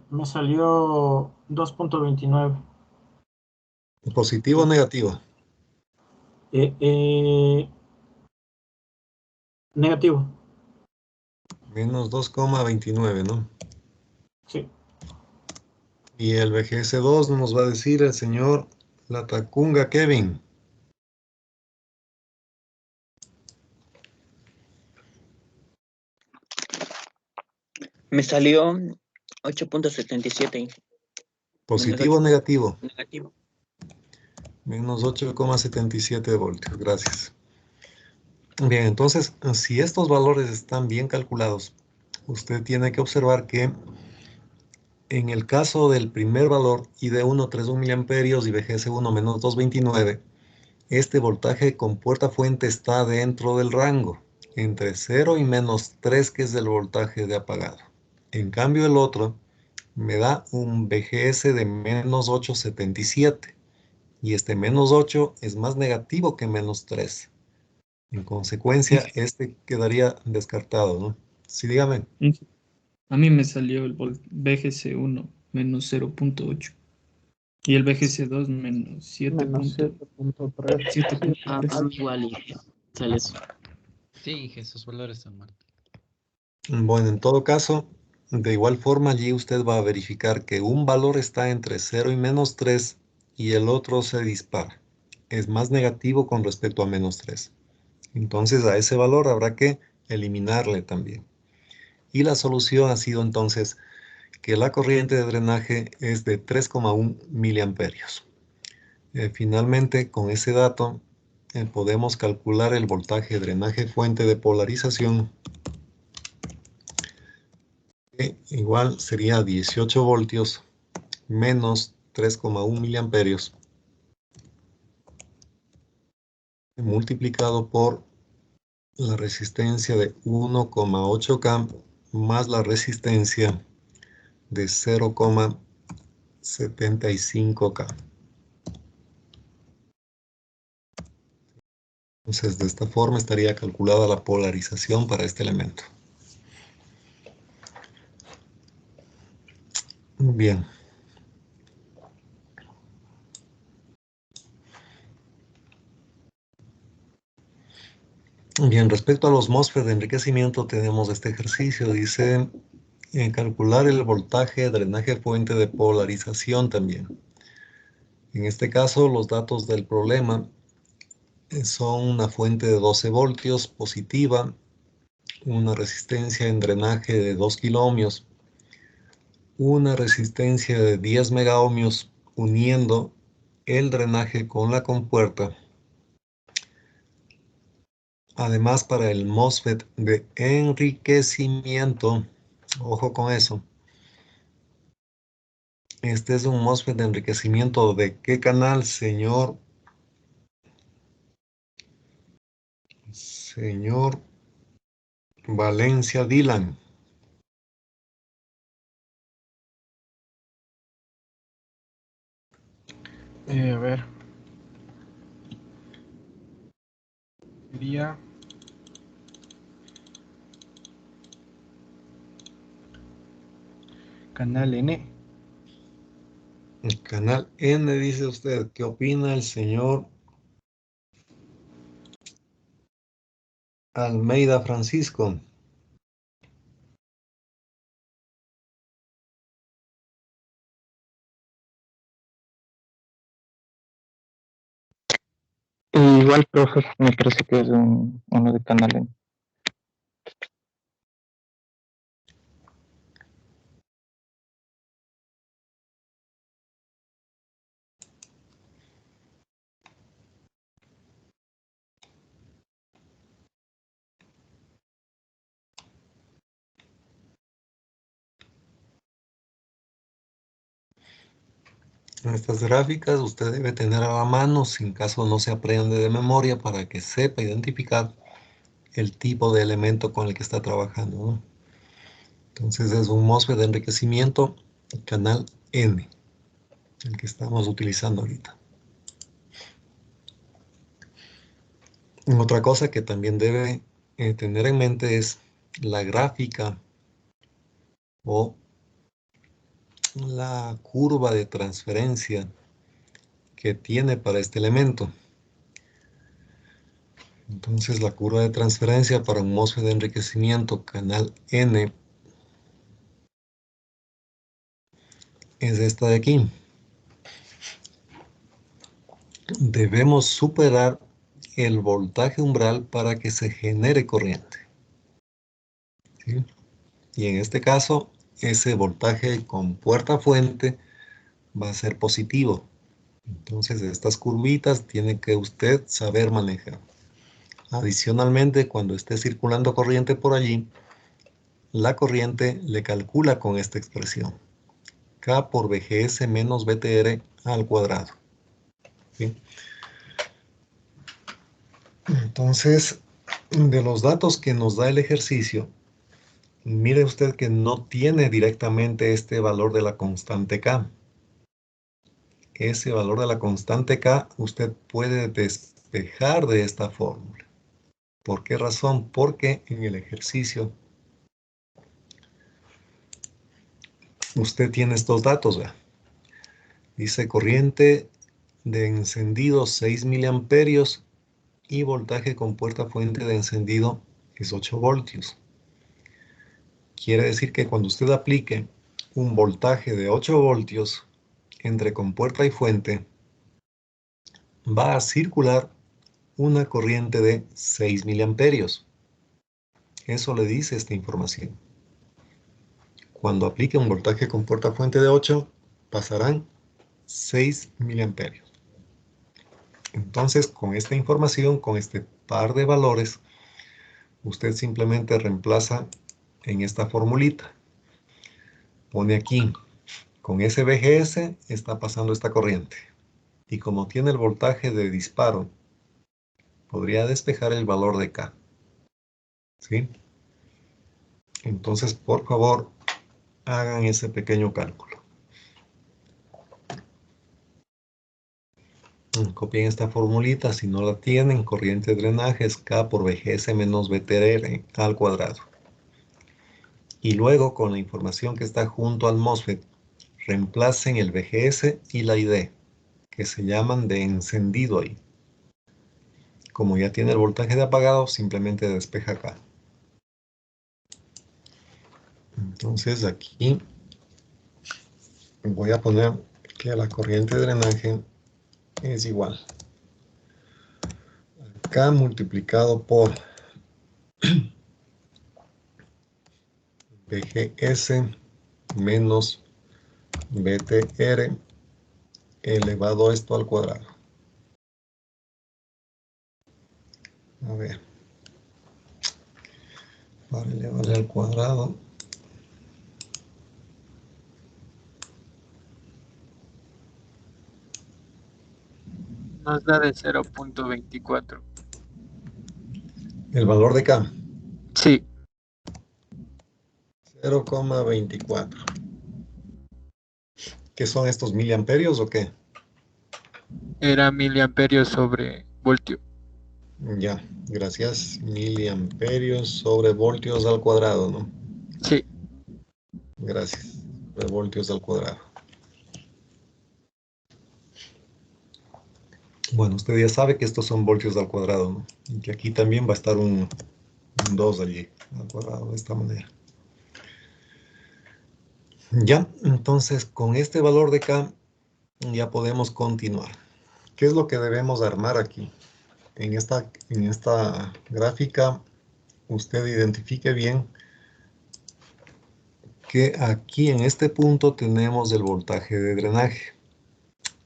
Me salió 2.29. ¿Positivo o negativo? Negativo. Menos 2,29, ¿no? Sí. Y el BGS2 nos va a decir el señor Latacunga Kevin. Me salió 8.77. ¿Positivo o negativo? Negativo. Menos 8,77 voltios, gracias. Bien, entonces, si estos valores están bien calculados, usted tiene que observar que en el caso del primer valor, ID1 31 miliamperios y BGS1 menos 229, este voltaje con puerta fuente está dentro del rango, entre 0 y menos 3, que es el voltaje de apagado. En cambio, el otro me da un BGS de menos 8,77, y este menos 8 es más negativo que menos 3. En consecuencia, este quedaría descartado, ¿no? Sí, dígame. A mí me salió el BGC1 menos 0.8 y el BGC2 menos Menos 7.3. 7.3. Igual, sale eso. Sí, esos valores están mal. Bueno, en todo caso, de igual forma allí usted va a verificar que un valor está entre 0 y menos 3 y el otro se dispara. Es más negativo con respecto a menos 3. Entonces a ese valor habrá que eliminarle también. Y la solución ha sido entonces que la corriente de drenaje es de 3,1 miliamperios. Finalmente, con ese dato, podemos calcular el voltaje drenaje fuente de polarización, que igual sería 18 voltios menos 3,1 miliamperios multiplicado por la resistencia de 1,8K más la resistencia de 0,75K. Entonces, de esta forma estaría calculada la polarización para este elemento. Bien. Bien, respecto a los MOSFET de enriquecimiento, tenemos este ejercicio. Dice calcular el voltaje, drenaje, fuente de polarización también. En este caso, los datos del problema son una fuente de 12 voltios positiva, una resistencia en drenaje de 2 kiloohmios, una resistencia de 10 megaohmios uniendo el drenaje con la compuerta. Además, para el MOSFET de enriquecimiento, ojo con eso, este es un MOSFET de enriquecimiento ¿de qué canal, señor? Señor Valencia Dylan. A ver. Sería canal N. El canal N, dice usted. ¿Qué opina el señor Almeida Francisco? Igual, profe, me parece que es uno de Canal N. Estas gráficas usted debe tener a la mano, si en caso no se aprende de memoria, para que sepa identificar el tipo de elemento con el que está trabajando, ¿no? Entonces es un MOSFET de enriquecimiento, canal N, el que estamos utilizando ahorita. Otra cosa que también debe tener en mente es la gráfica o la curva de transferencia que tiene para este elemento. Entonces la curva de transferencia para un MOSFET de enriquecimiento canal N es esta de aquí. Debemos superar el voltaje umbral para que se genere corriente, ¿sí? Y en este caso, ese voltaje con puerta fuente va a ser positivo. Entonces, estas curvitas tiene que usted saber manejar. Adicionalmente, cuando esté circulando corriente por allí, la corriente le calcula con esta expresión. K por VGS menos VTR al cuadrado. ¿Sí? Entonces, de los datos que nos da el ejercicio, mire usted que no tiene directamente este valor de la constante K. Ese valor de la constante K usted puede despejar de esta fórmula. ¿Por qué razón? Porque en el ejercicio usted tiene estos datos, ¿verdad? Dice corriente de encendido 6 miliamperios y voltaje con puerta fuente de encendido es 8 voltios. Quiere decir que cuando usted aplique un voltaje de 8 voltios entre compuerta y fuente, va a circular una corriente de 6 miliamperios. Eso le dice esta información. Cuando aplique un voltaje con puerta fuente de 8, pasarán 6 miliamperios. Entonces, con esta información, con este par de valores, usted simplemente reemplaza en esta formulita. Pone aquí, con ese VGS está pasando esta corriente. Y como tiene el voltaje de disparo, podría despejar el valor de K. ¿Sí? Entonces, por favor, hagan ese pequeño cálculo. Copien esta formulita, si no la tienen, corriente de drenaje es K por VGS menos VTR al cuadrado. Y luego, con la información que está junto al MOSFET, reemplacen el VGS y la ID, que se llaman de encendido ahí. Como ya tiene el voltaje de apagado, simplemente despeja acá. Entonces aquí voy a poner que la corriente de drenaje es igual. Acá multiplicado por VGS menos BTR elevado a esto al cuadrado. A ver. Para elevarle al cuadrado. Nos da de 0.24. El valor de K. Sí. 0,24. ¿Qué son estos miliamperios o qué? Era miliamperios sobre voltio. Ya, gracias. Miliamperios sobre voltios al cuadrado, ¿no? Sí. Gracias. Sobre voltios al cuadrado. Bueno, usted ya sabe que estos son voltios al cuadrado, ¿no? Y que aquí también va a estar un 2 allí, al cuadrado, de esta manera. Ya, entonces con este valor de K ya podemos continuar. ¿Qué es lo que debemos armar aquí? En esta gráfica, usted identifique bien que aquí en este punto tenemos el voltaje de drenaje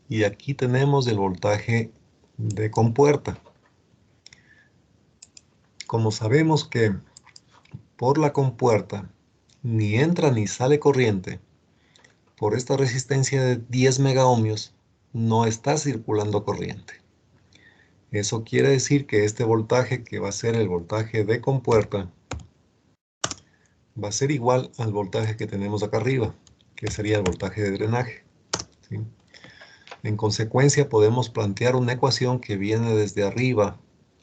y aquí tenemos el voltaje de compuerta. Como sabemos que por la compuerta ni entra ni sale corriente, por esta resistencia de 10 megaohmios no está circulando corriente. Eso quiere decir que este voltaje, que va a ser el voltaje de compuerta, va a ser igual al voltaje que tenemos acá arriba, que sería el voltaje de drenaje, ¿sí? En consecuencia, podemos plantear una ecuación que viene desde arriba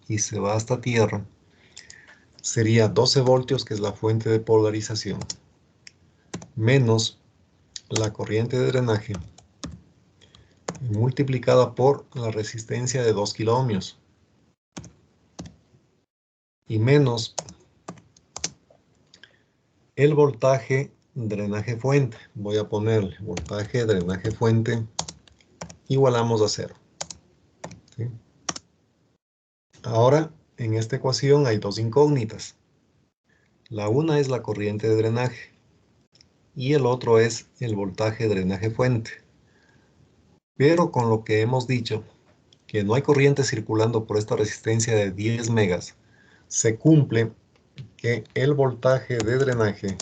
y se va hasta tierra. Sería 12 voltios, que es la fuente de polarización, menos la corriente de drenaje, multiplicada por la resistencia de 2 kiloohmios, y menos el voltaje drenaje fuente. Voy a ponerle voltaje drenaje fuente, igualamos a 0. ¿Sí? Ahora, en esta ecuación hay dos incógnitas. La una es la corriente de drenaje y el otro es el voltaje drenaje fuente. Pero con lo que hemos dicho, que no hay corriente circulando por esta resistencia de 10 megas, se cumple que el voltaje de drenaje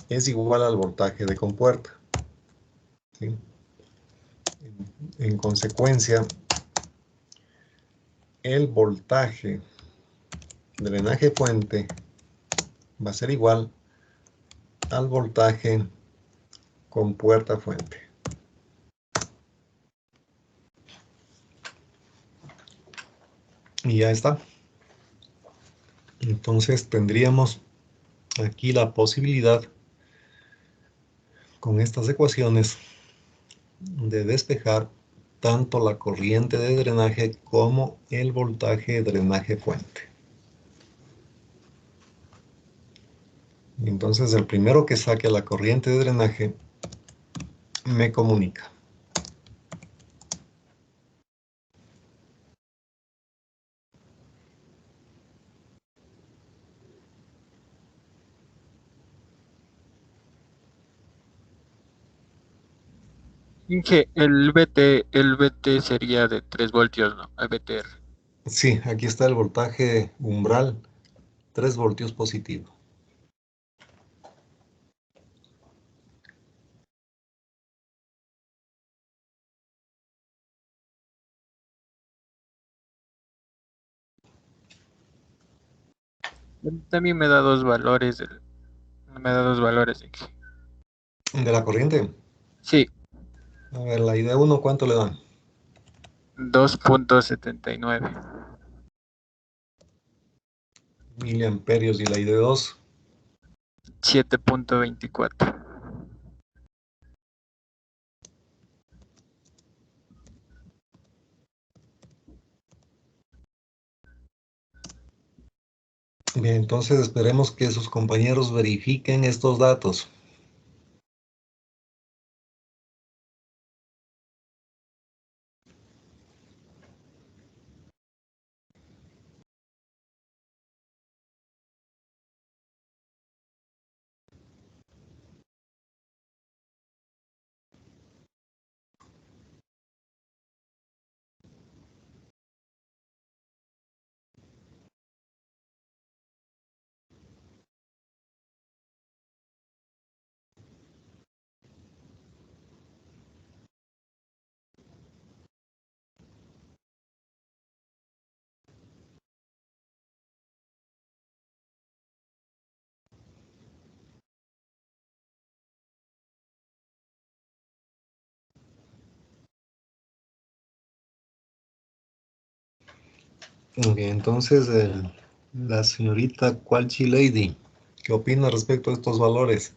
es igual al voltaje de compuerta. ¿Sí? En consecuencia, el voltaje drenaje fuente va a ser igual al voltaje compuerta fuente. Y ya está. Entonces tendríamos aquí la posibilidad, con estas ecuaciones, de despejar tanto la corriente de drenaje como el voltaje de drenaje fuente. Entonces el primero que saque la corriente de drenaje me comunica. Inge, el BT sería de 3 voltios, ¿no? El BTR. Sí, aquí está el voltaje umbral, 3 voltios positivo. También me da dos valores. Me da dos valores, Inge. ¿De la corriente? Sí. A ver, la ID1, ¿cuánto le dan? 2.79. Miliamperios. ¿Y la ID2? 7.24. Bien, entonces esperemos que sus compañeros verifiquen estos datos. Ok, entonces la señorita Qualchi Lady, ¿qué opina respecto a estos valores?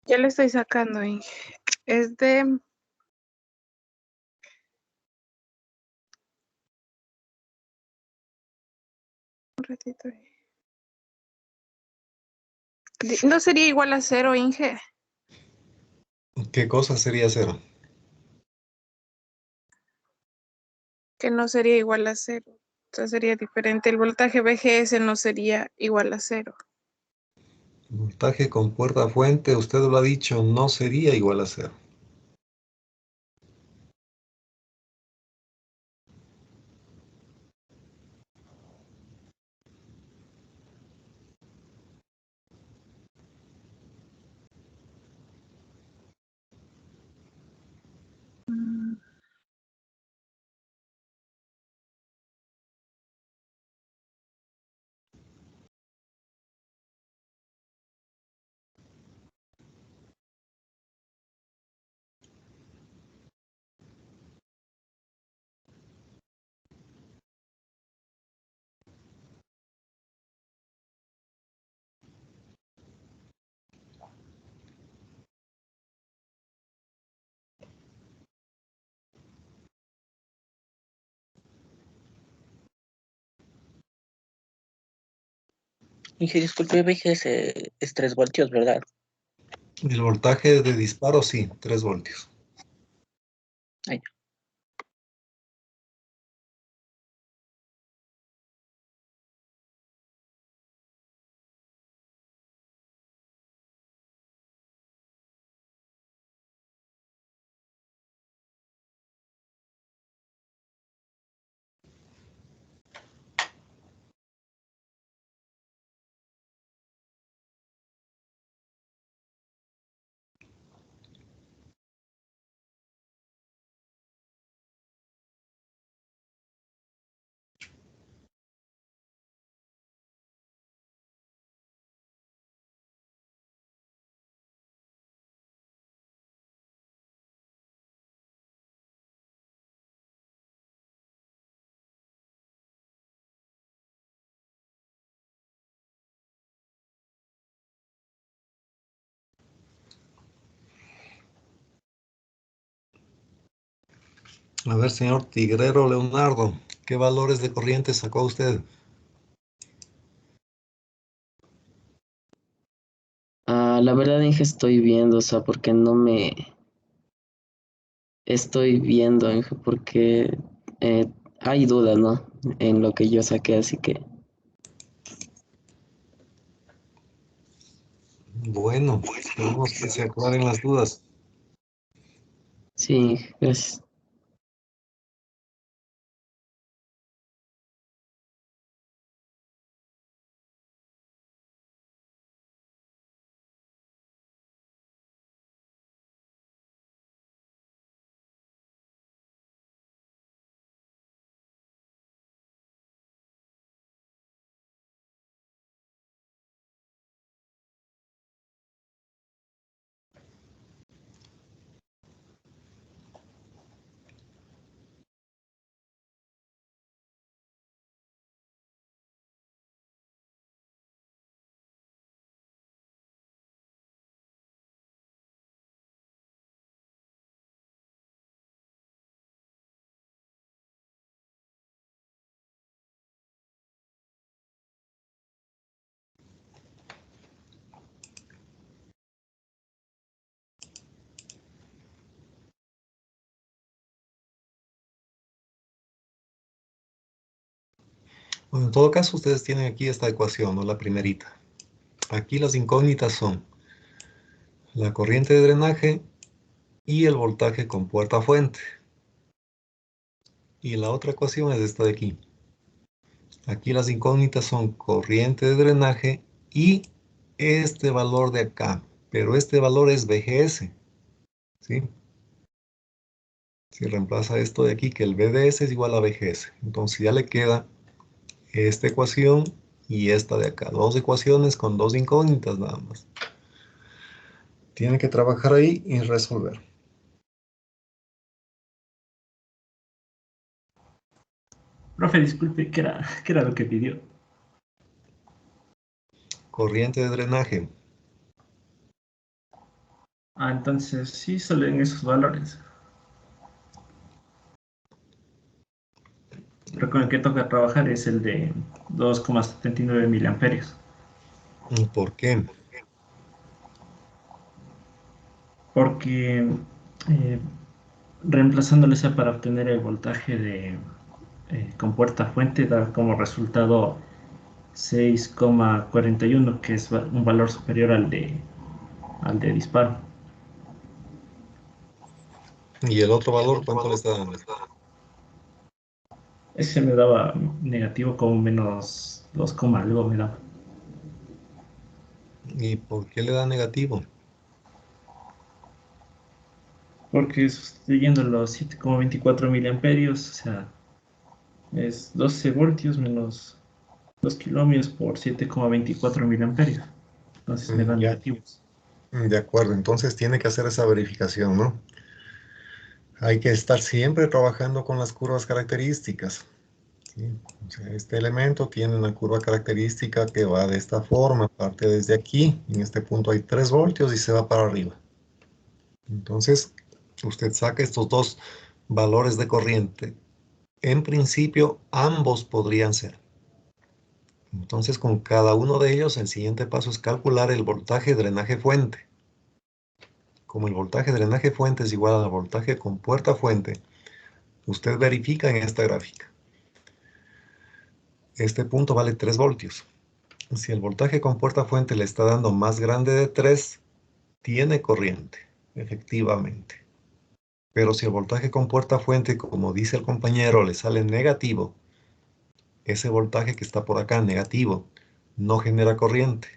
Ya le estoy sacando, Inge. Es de... Un ratito. No sería igual a 0, Inge. ¿Qué cosa sería cero? Que no sería igual a 0. O sea, sería diferente. El voltaje VGS no sería igual a 0. Voltaje con puerta fuente, usted lo ha dicho, no sería igual a cero. Inge, disculpe, VGS es 3 voltios, ¿verdad? El voltaje de disparo, sí, 3 voltios. Ay, A ver, señor Tigrero Leonardo, ¿qué valores de corriente sacó usted? La verdad, Inge, estoy viendo, o sea, porque no me estoy viendo, Inge, porque hay dudas, ¿no? En lo que yo saqué, así que Bueno, esperemos que se aclaren las dudas. sí, Inge, gracias. Bueno, en todo caso, ustedes tienen aquí esta ecuación, ¿no? La primerita. Aquí las incógnitas son la corriente de drenaje y el voltaje con puerta fuente. Y la otra ecuación es esta de aquí. Aquí las incógnitas son corriente de drenaje y este valor de acá. Pero este valor es VGS, ¿sí? Si reemplaza esto de aquí, que el VDS es igual a VGS. Entonces ya le queda esta ecuación y esta de acá. Dos ecuaciones con dos incógnitas nada más. Tiene que trabajar ahí y resolver. Profe, disculpe, qué era lo que pidió? Corriente de drenaje. Ah, entonces sí salen esos valores. Pero con el que toca trabajar es el de 2,79 miliamperios. ¿Por qué? Porque reemplazándole esa para obtener el voltaje de con puerta fuente da como resultado 6,41, que es un valor superior al de disparo. ¿Y el otro valor cuánto le está dando? Ese me daba negativo como menos 2, algo me daba. ¿Y por qué le da negativo? Porque estoy yendo a los 7,24 miliamperios, o sea, es 12 voltios menos 2 kilómetros por 7,24 miliamperios. Entonces me dan Ya, negativos. de acuerdo, entonces tiene que hacer esa verificación, ¿no? Hay que estar siempre trabajando con las curvas características, ¿sí? O sea, este elemento tiene una curva característica que va de esta forma, parte desde aquí, en este punto hay 3 voltios y se va para arriba. Entonces, usted saca estos dos valores de corriente. En principio, ambos podrían ser. Entonces, con cada uno de ellos, el siguiente paso es calcular el voltaje drenaje fuente. Como el voltaje drenaje fuente es igual al voltaje con puerta fuente, usted verifica en esta gráfica. Este punto vale 3 voltios. Si el voltaje con puerta fuente le está dando más grande de 3, tiene corriente, efectivamente. Pero si el voltaje con puerta fuente, como dice el compañero, le sale negativo, ese voltaje que está por acá, negativo, no genera corriente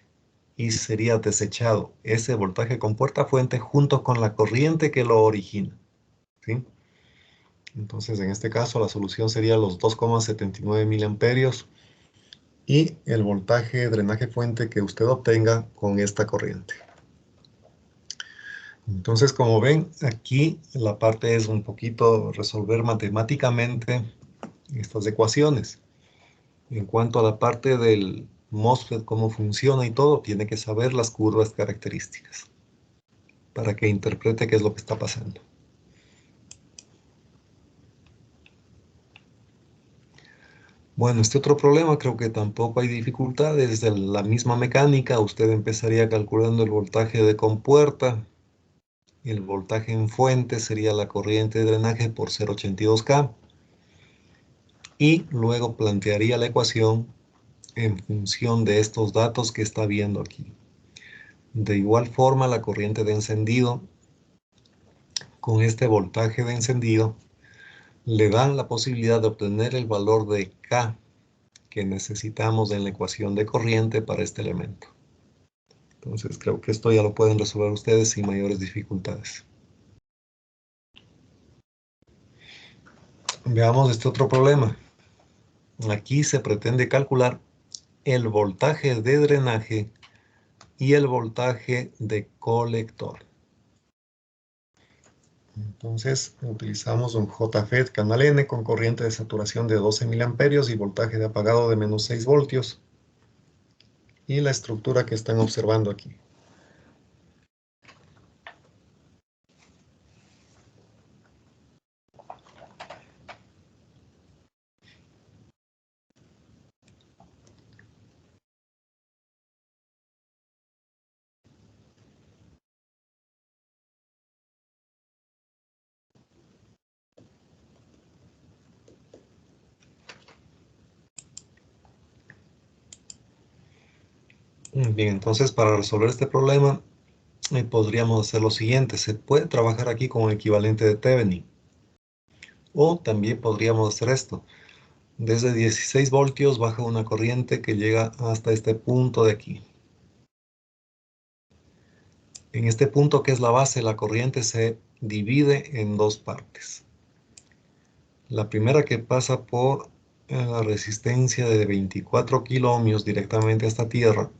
y sería desechado ese voltaje con puerta fuente junto con la corriente que lo origina, ¿sí? Entonces, en este caso, la solución sería los 2,79 miliamperios y el voltaje drenaje fuente que usted obtenga con esta corriente. Entonces, como ven, aquí la parte es un poquito resolver matemáticamente estas ecuaciones. En cuanto a la parte del MOSFET, cómo funciona y todo, tiene que saber las curvas características para que interprete qué es lo que está pasando. Bueno, este otro problema creo que tampoco hay dificultades. De la misma mecánica, usted empezaría calculando el voltaje de compuerta. El voltaje en fuente sería la corriente de drenaje por 0,82K. Y luego plantearía la ecuación en función de estos datos que está viendo aquí. De igual forma, la corriente de encendido con este voltaje de encendido le dan la posibilidad de obtener el valor de K que necesitamos en la ecuación de corriente para este elemento. Entonces creo que esto ya lo pueden resolver ustedes sin mayores dificultades. Veamos este otro problema. Aquí se pretende calcular el voltaje de drenaje y el voltaje de colector. Entonces utilizamos un JFET canal N con corriente de saturación de 12 miliamperios y voltaje de apagado de menos 6 voltios. Y la estructura que están observando aquí. Bien, entonces para resolver este problema podríamos hacer lo siguiente. Se puede trabajar aquí con un equivalente de Thevenin. O también podríamos hacer esto. Desde 16 voltios baja una corriente que llega hasta este punto de aquí. En este punto que es la base, la corriente se divide en dos partes. La primera que pasa por la resistencia de 24 kiloohmios directamente hasta tierra,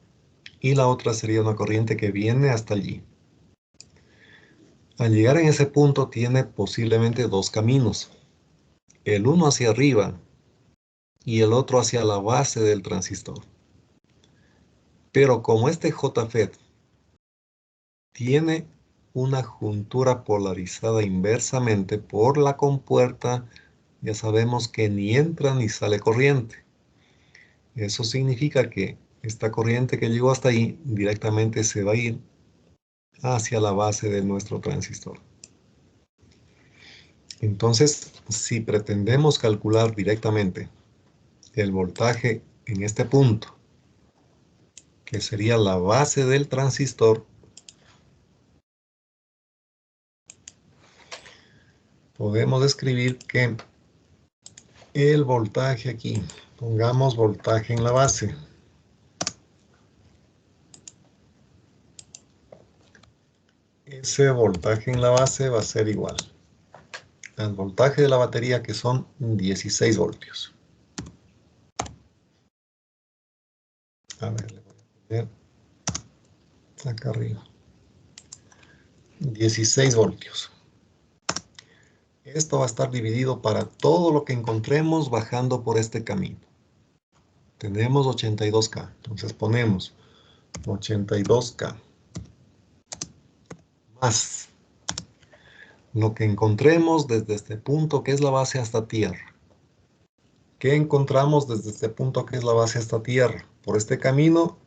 y la otra sería una corriente que viene hasta allí. Al llegar en ese punto tiene posiblemente dos caminos, el uno hacia arriba y el otro hacia la base del transistor. Pero como este JFET tiene una juntura polarizada inversamente por la compuerta, ya sabemos que ni entra ni sale corriente. Eso significa que esta corriente que llegó hasta ahí directamente se va a ir hacia la base de nuestro transistor. Entonces, si pretendemos calcular directamente el voltaje en este punto, que sería la base del transistor, podemos escribir que el voltaje aquí, pongamos voltaje en la base, ese voltaje en la base va a ser igual al voltaje de la batería, que son 16 voltios. A ver, le voy a poner acá arriba. 16 voltios. Esto va a estar dividido para todo lo que encontremos bajando por este camino. Tenemos 82K. Entonces ponemos 82K más lo que encontremos desde este punto que es la base hasta tierra. ¿Qué encontramos desde este punto que es la base hasta tierra? Por este camino,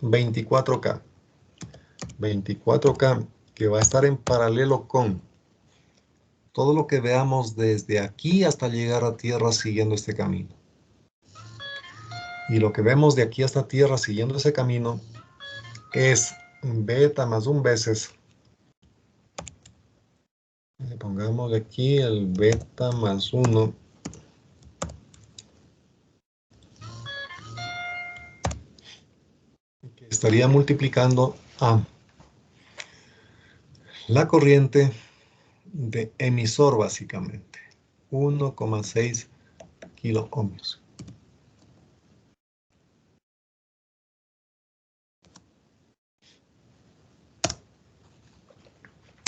24K. 24K que va a estar en paralelo con todo lo que veamos desde aquí hasta llegar a tierra siguiendo este camino. Y lo que vemos de aquí hasta tierra siguiendo ese camino es beta más 1 veces. Le pongamos aquí el beta más 1. Que estaría multiplicando a la corriente de emisor básicamente. 1,6 kiloohmios.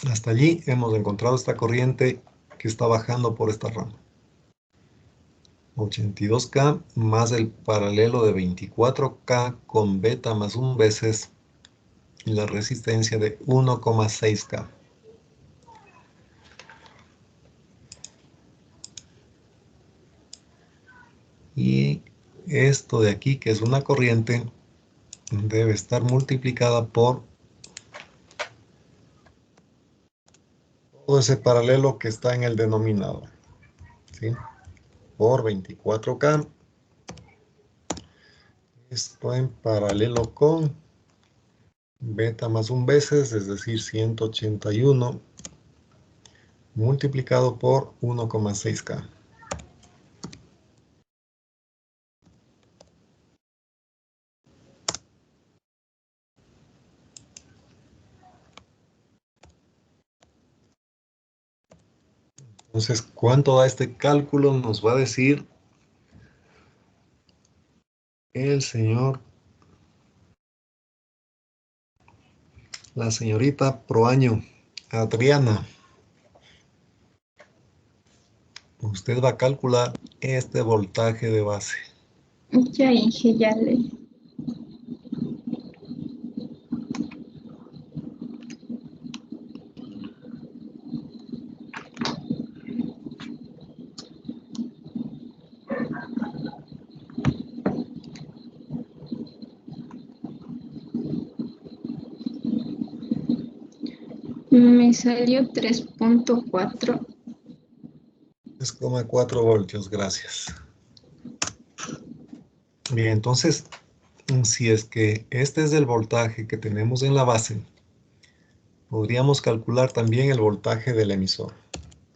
Hasta allí hemos encontrado esta corriente que está bajando por esta rama. 82K más el paralelo de 24K con beta más 1 veces la resistencia de 1,6K. Y esto de aquí, que es una corriente, debe estar multiplicada por todo ese paralelo que está en el denominador, ¿sí? Por 24K. Esto en paralelo con beta más 1 veces, es decir, 181, multiplicado por 1,6K. Entonces, ¿cuánto da este cálculo? Nos va a decir la señorita Proaño, Adriana. Usted va a calcular este voltaje de base. Ya, Inge, ya leí. Me salió 3.4. 3,4 voltios, gracias. Bien, entonces, si es que este es el voltaje que tenemos en la base, podríamos calcular también el voltaje del emisor,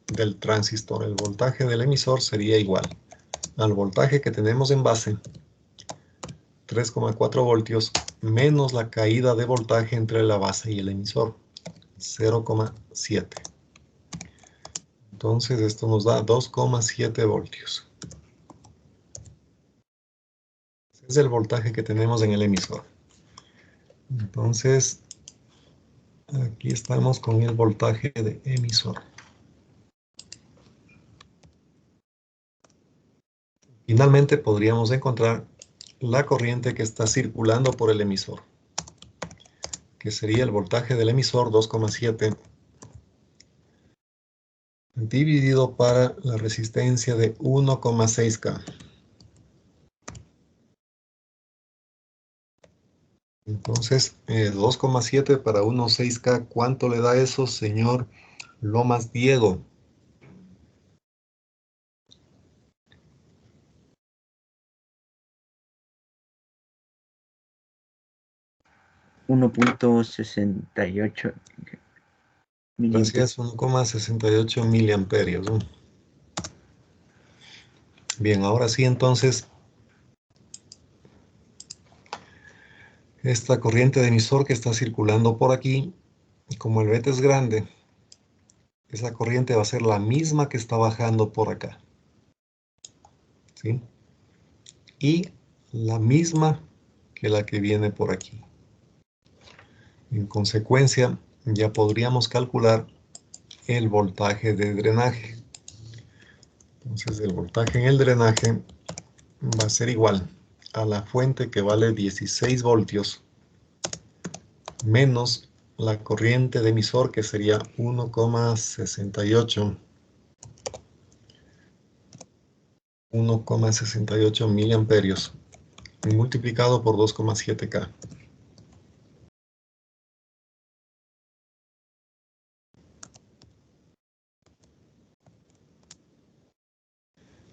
del transistor. El voltaje del emisor sería igual al voltaje que tenemos en base, 3,4 voltios, menos la caída de voltaje entre la base y el emisor, 0,7. Entonces esto nos da 2,7 voltios. Ese es el voltaje que tenemos en el emisor. Entonces, aquí estamos con el voltaje de emisor. Finalmente podríamos encontrar la corriente que está circulando por el emisor, que sería el voltaje del emisor 2,7 dividido para la resistencia de 1,6K. Entonces, 2,7 para 1,6K, ¿cuánto le da eso, señor Lomas Diego? $1.68. Gracias, 1,68 miliamperios, ¿no? Bien, ahora sí, entonces, esta corriente de emisor que está circulando por aquí, como el beta es grande, esa corriente va a ser la misma que está bajando por acá, ¿sí? Y la misma que la que viene por aquí. En consecuencia, ya podríamos calcular el voltaje de drenaje. Entonces, el voltaje en el drenaje va a ser igual a la fuente, que vale 16 voltios, menos la corriente de emisor, que sería 1,68 miliamperios, multiplicado por 2,7K.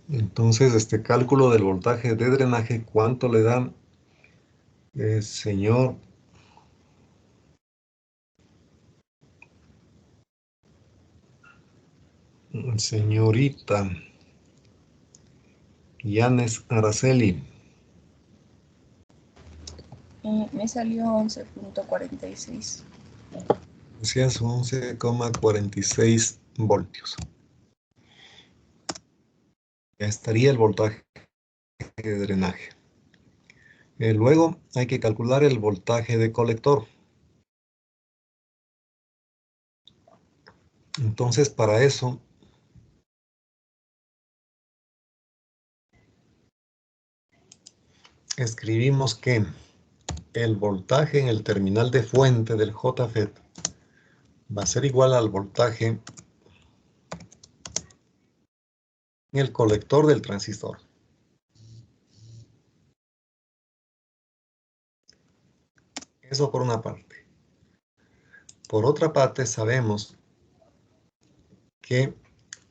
Entonces, este cálculo del voltaje de drenaje, ¿cuánto le da, señor? Señorita Yanes Araceli. Me salió 11.46. Gracias, 11,46 voltios. Ya estaría el voltaje de drenaje. Luego hay que calcular el voltaje de colector. Entonces, para eso, escribimos que el voltaje en el terminal de fuente del JFET va a ser igual al voltaje en el colector del transistor. Eso por una parte. Por otra parte, sabemos que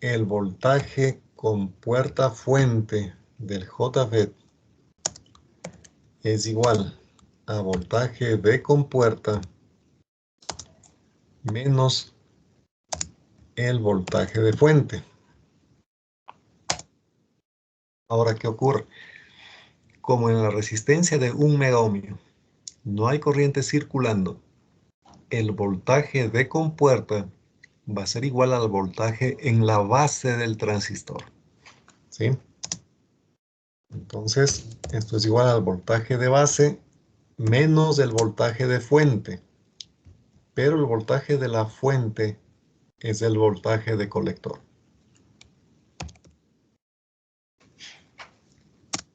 el voltaje con puerta fuente del JFET es igual a voltaje de compuerta menos el voltaje de fuente. Ahora, ¿qué ocurre? Como en la resistencia de 1 megaohmio no hay corriente circulando, el voltaje de compuerta va a ser igual al voltaje en la base del transistor, ¿sí? Entonces, esto es igual al voltaje de base menos el voltaje de fuente, pero el voltaje de la fuente es el voltaje de colector.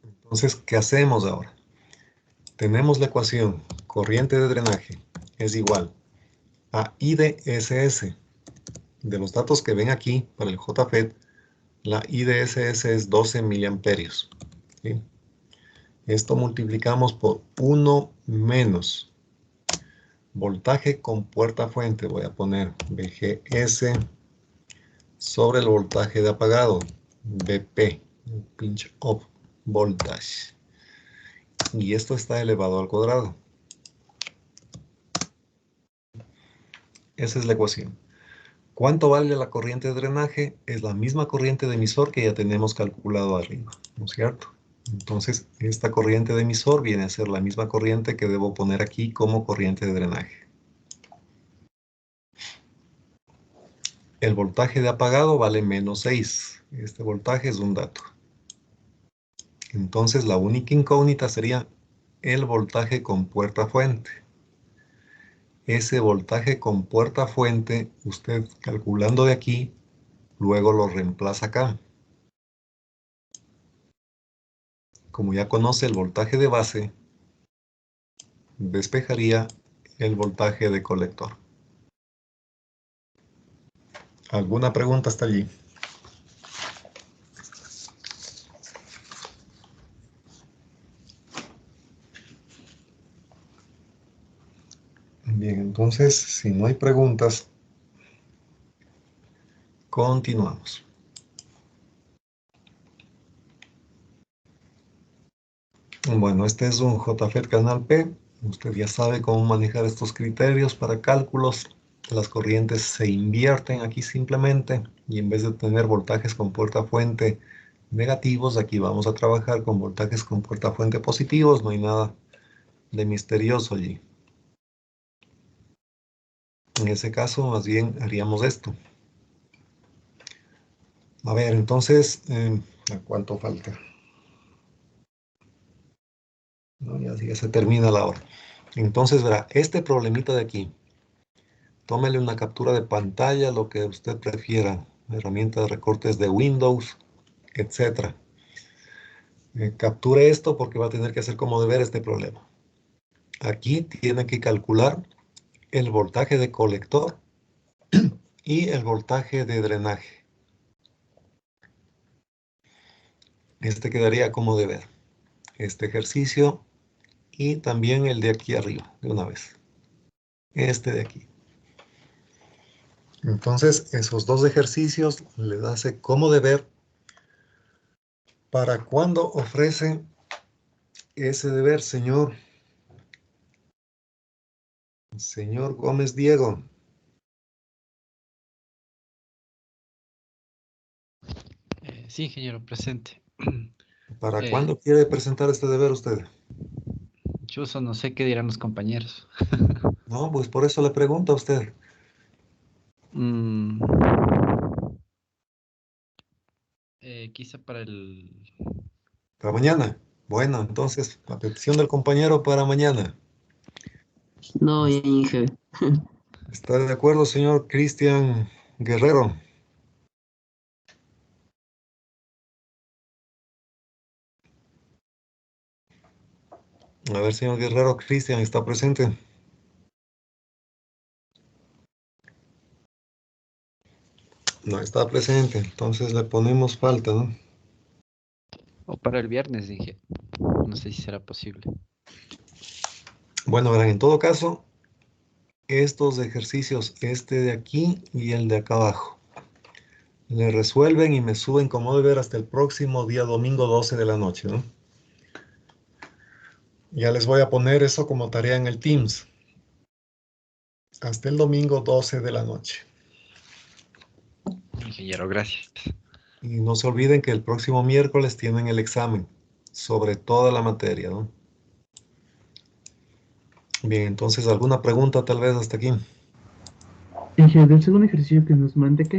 Entonces, ¿qué hacemos ahora? Tenemos la ecuación, corriente de drenaje es igual a I de SS. De los datos que ven aquí para el JFET, la I de SS es 12 miliamperios, ¿sí? Esto multiplicamos por 1 menos voltaje con puerta fuente. Voy a poner VGS sobre el voltaje de apagado, BP, pinch off voltage. y esto está elevado al cuadrado. Esa es la ecuación. ¿Cuánto vale la corriente de drenaje? Es la misma corriente de emisor que ya tenemos calculado arriba, ¿no es cierto? Entonces, esta corriente de emisor viene a ser la misma corriente que debo poner aquí como corriente de drenaje. El voltaje de apagado vale menos 6. Este voltaje es un dato. Entonces, la única incógnita sería el voltaje con puerta fuente. Ese voltaje con puerta fuente, usted calculando de aquí, luego lo reemplaza acá. Como ya conoce el voltaje de base, despejaría el voltaje de colector. ¿Alguna pregunta hasta allí? Bien, entonces, si no hay preguntas, continuamos. Bueno, este es un JFET canal P. Usted ya sabe cómo manejar estos criterios para cálculos. Las corrientes se invierten aquí simplemente y en vez de tener voltajes con puerta fuente negativos, aquí vamos a trabajar con voltajes con puerta fuente positivos. No hay nada de misterioso allí. En ese caso, más bien haríamos esto. A ver, entonces, ¿a cuánto falta? No, ya se termina la hora. Entonces, verá, este problemita de aquí, tómele una captura de pantalla, lo que usted prefiera, herramienta de recortes de Windows, etc. Capture esto porque va a tener que hacer como deber este problema. Aquí tiene que calcular el voltaje de colector y el voltaje de drenaje. Este quedaría como deber. Este ejercicio y también el de aquí arriba, de una vez. Este de aquí. Entonces, esos dos ejercicios les hace como deber para cuando ofrece ese deber, señor Gómez Diego. Sí, ingeniero, presente. ¿Para cuándo quiere presentar este deber usted? Chuzo, no sé qué dirán los compañeros. No, pues por eso le pregunto a usted. Quizá para el... ¿Para mañana? Bueno, entonces, la petición del compañero para mañana. No, Inge. ¿Está de acuerdo, señor Cristian Guerrero? A ver, señor Guerrero, Cristian, ¿está presente? No está presente, entonces le ponemos falta, ¿no? O para el viernes, dije. No sé si será posible. Bueno, verán, en todo caso, estos ejercicios, este de aquí y el de acá abajo, le resuelven y me suben como deber hasta el próximo día domingo 12 de la noche, ¿no? Ya les voy a poner eso como tarea en el Teams. Hasta el domingo 12 de la noche. Ingeniero, gracias. Y no se olviden que el próximo miércoles tienen el examen sobre toda la materia, ¿no? Bien, entonces, ¿alguna pregunta tal vez hasta aquí? Del segundo ejercicio que nos mande, ¿qué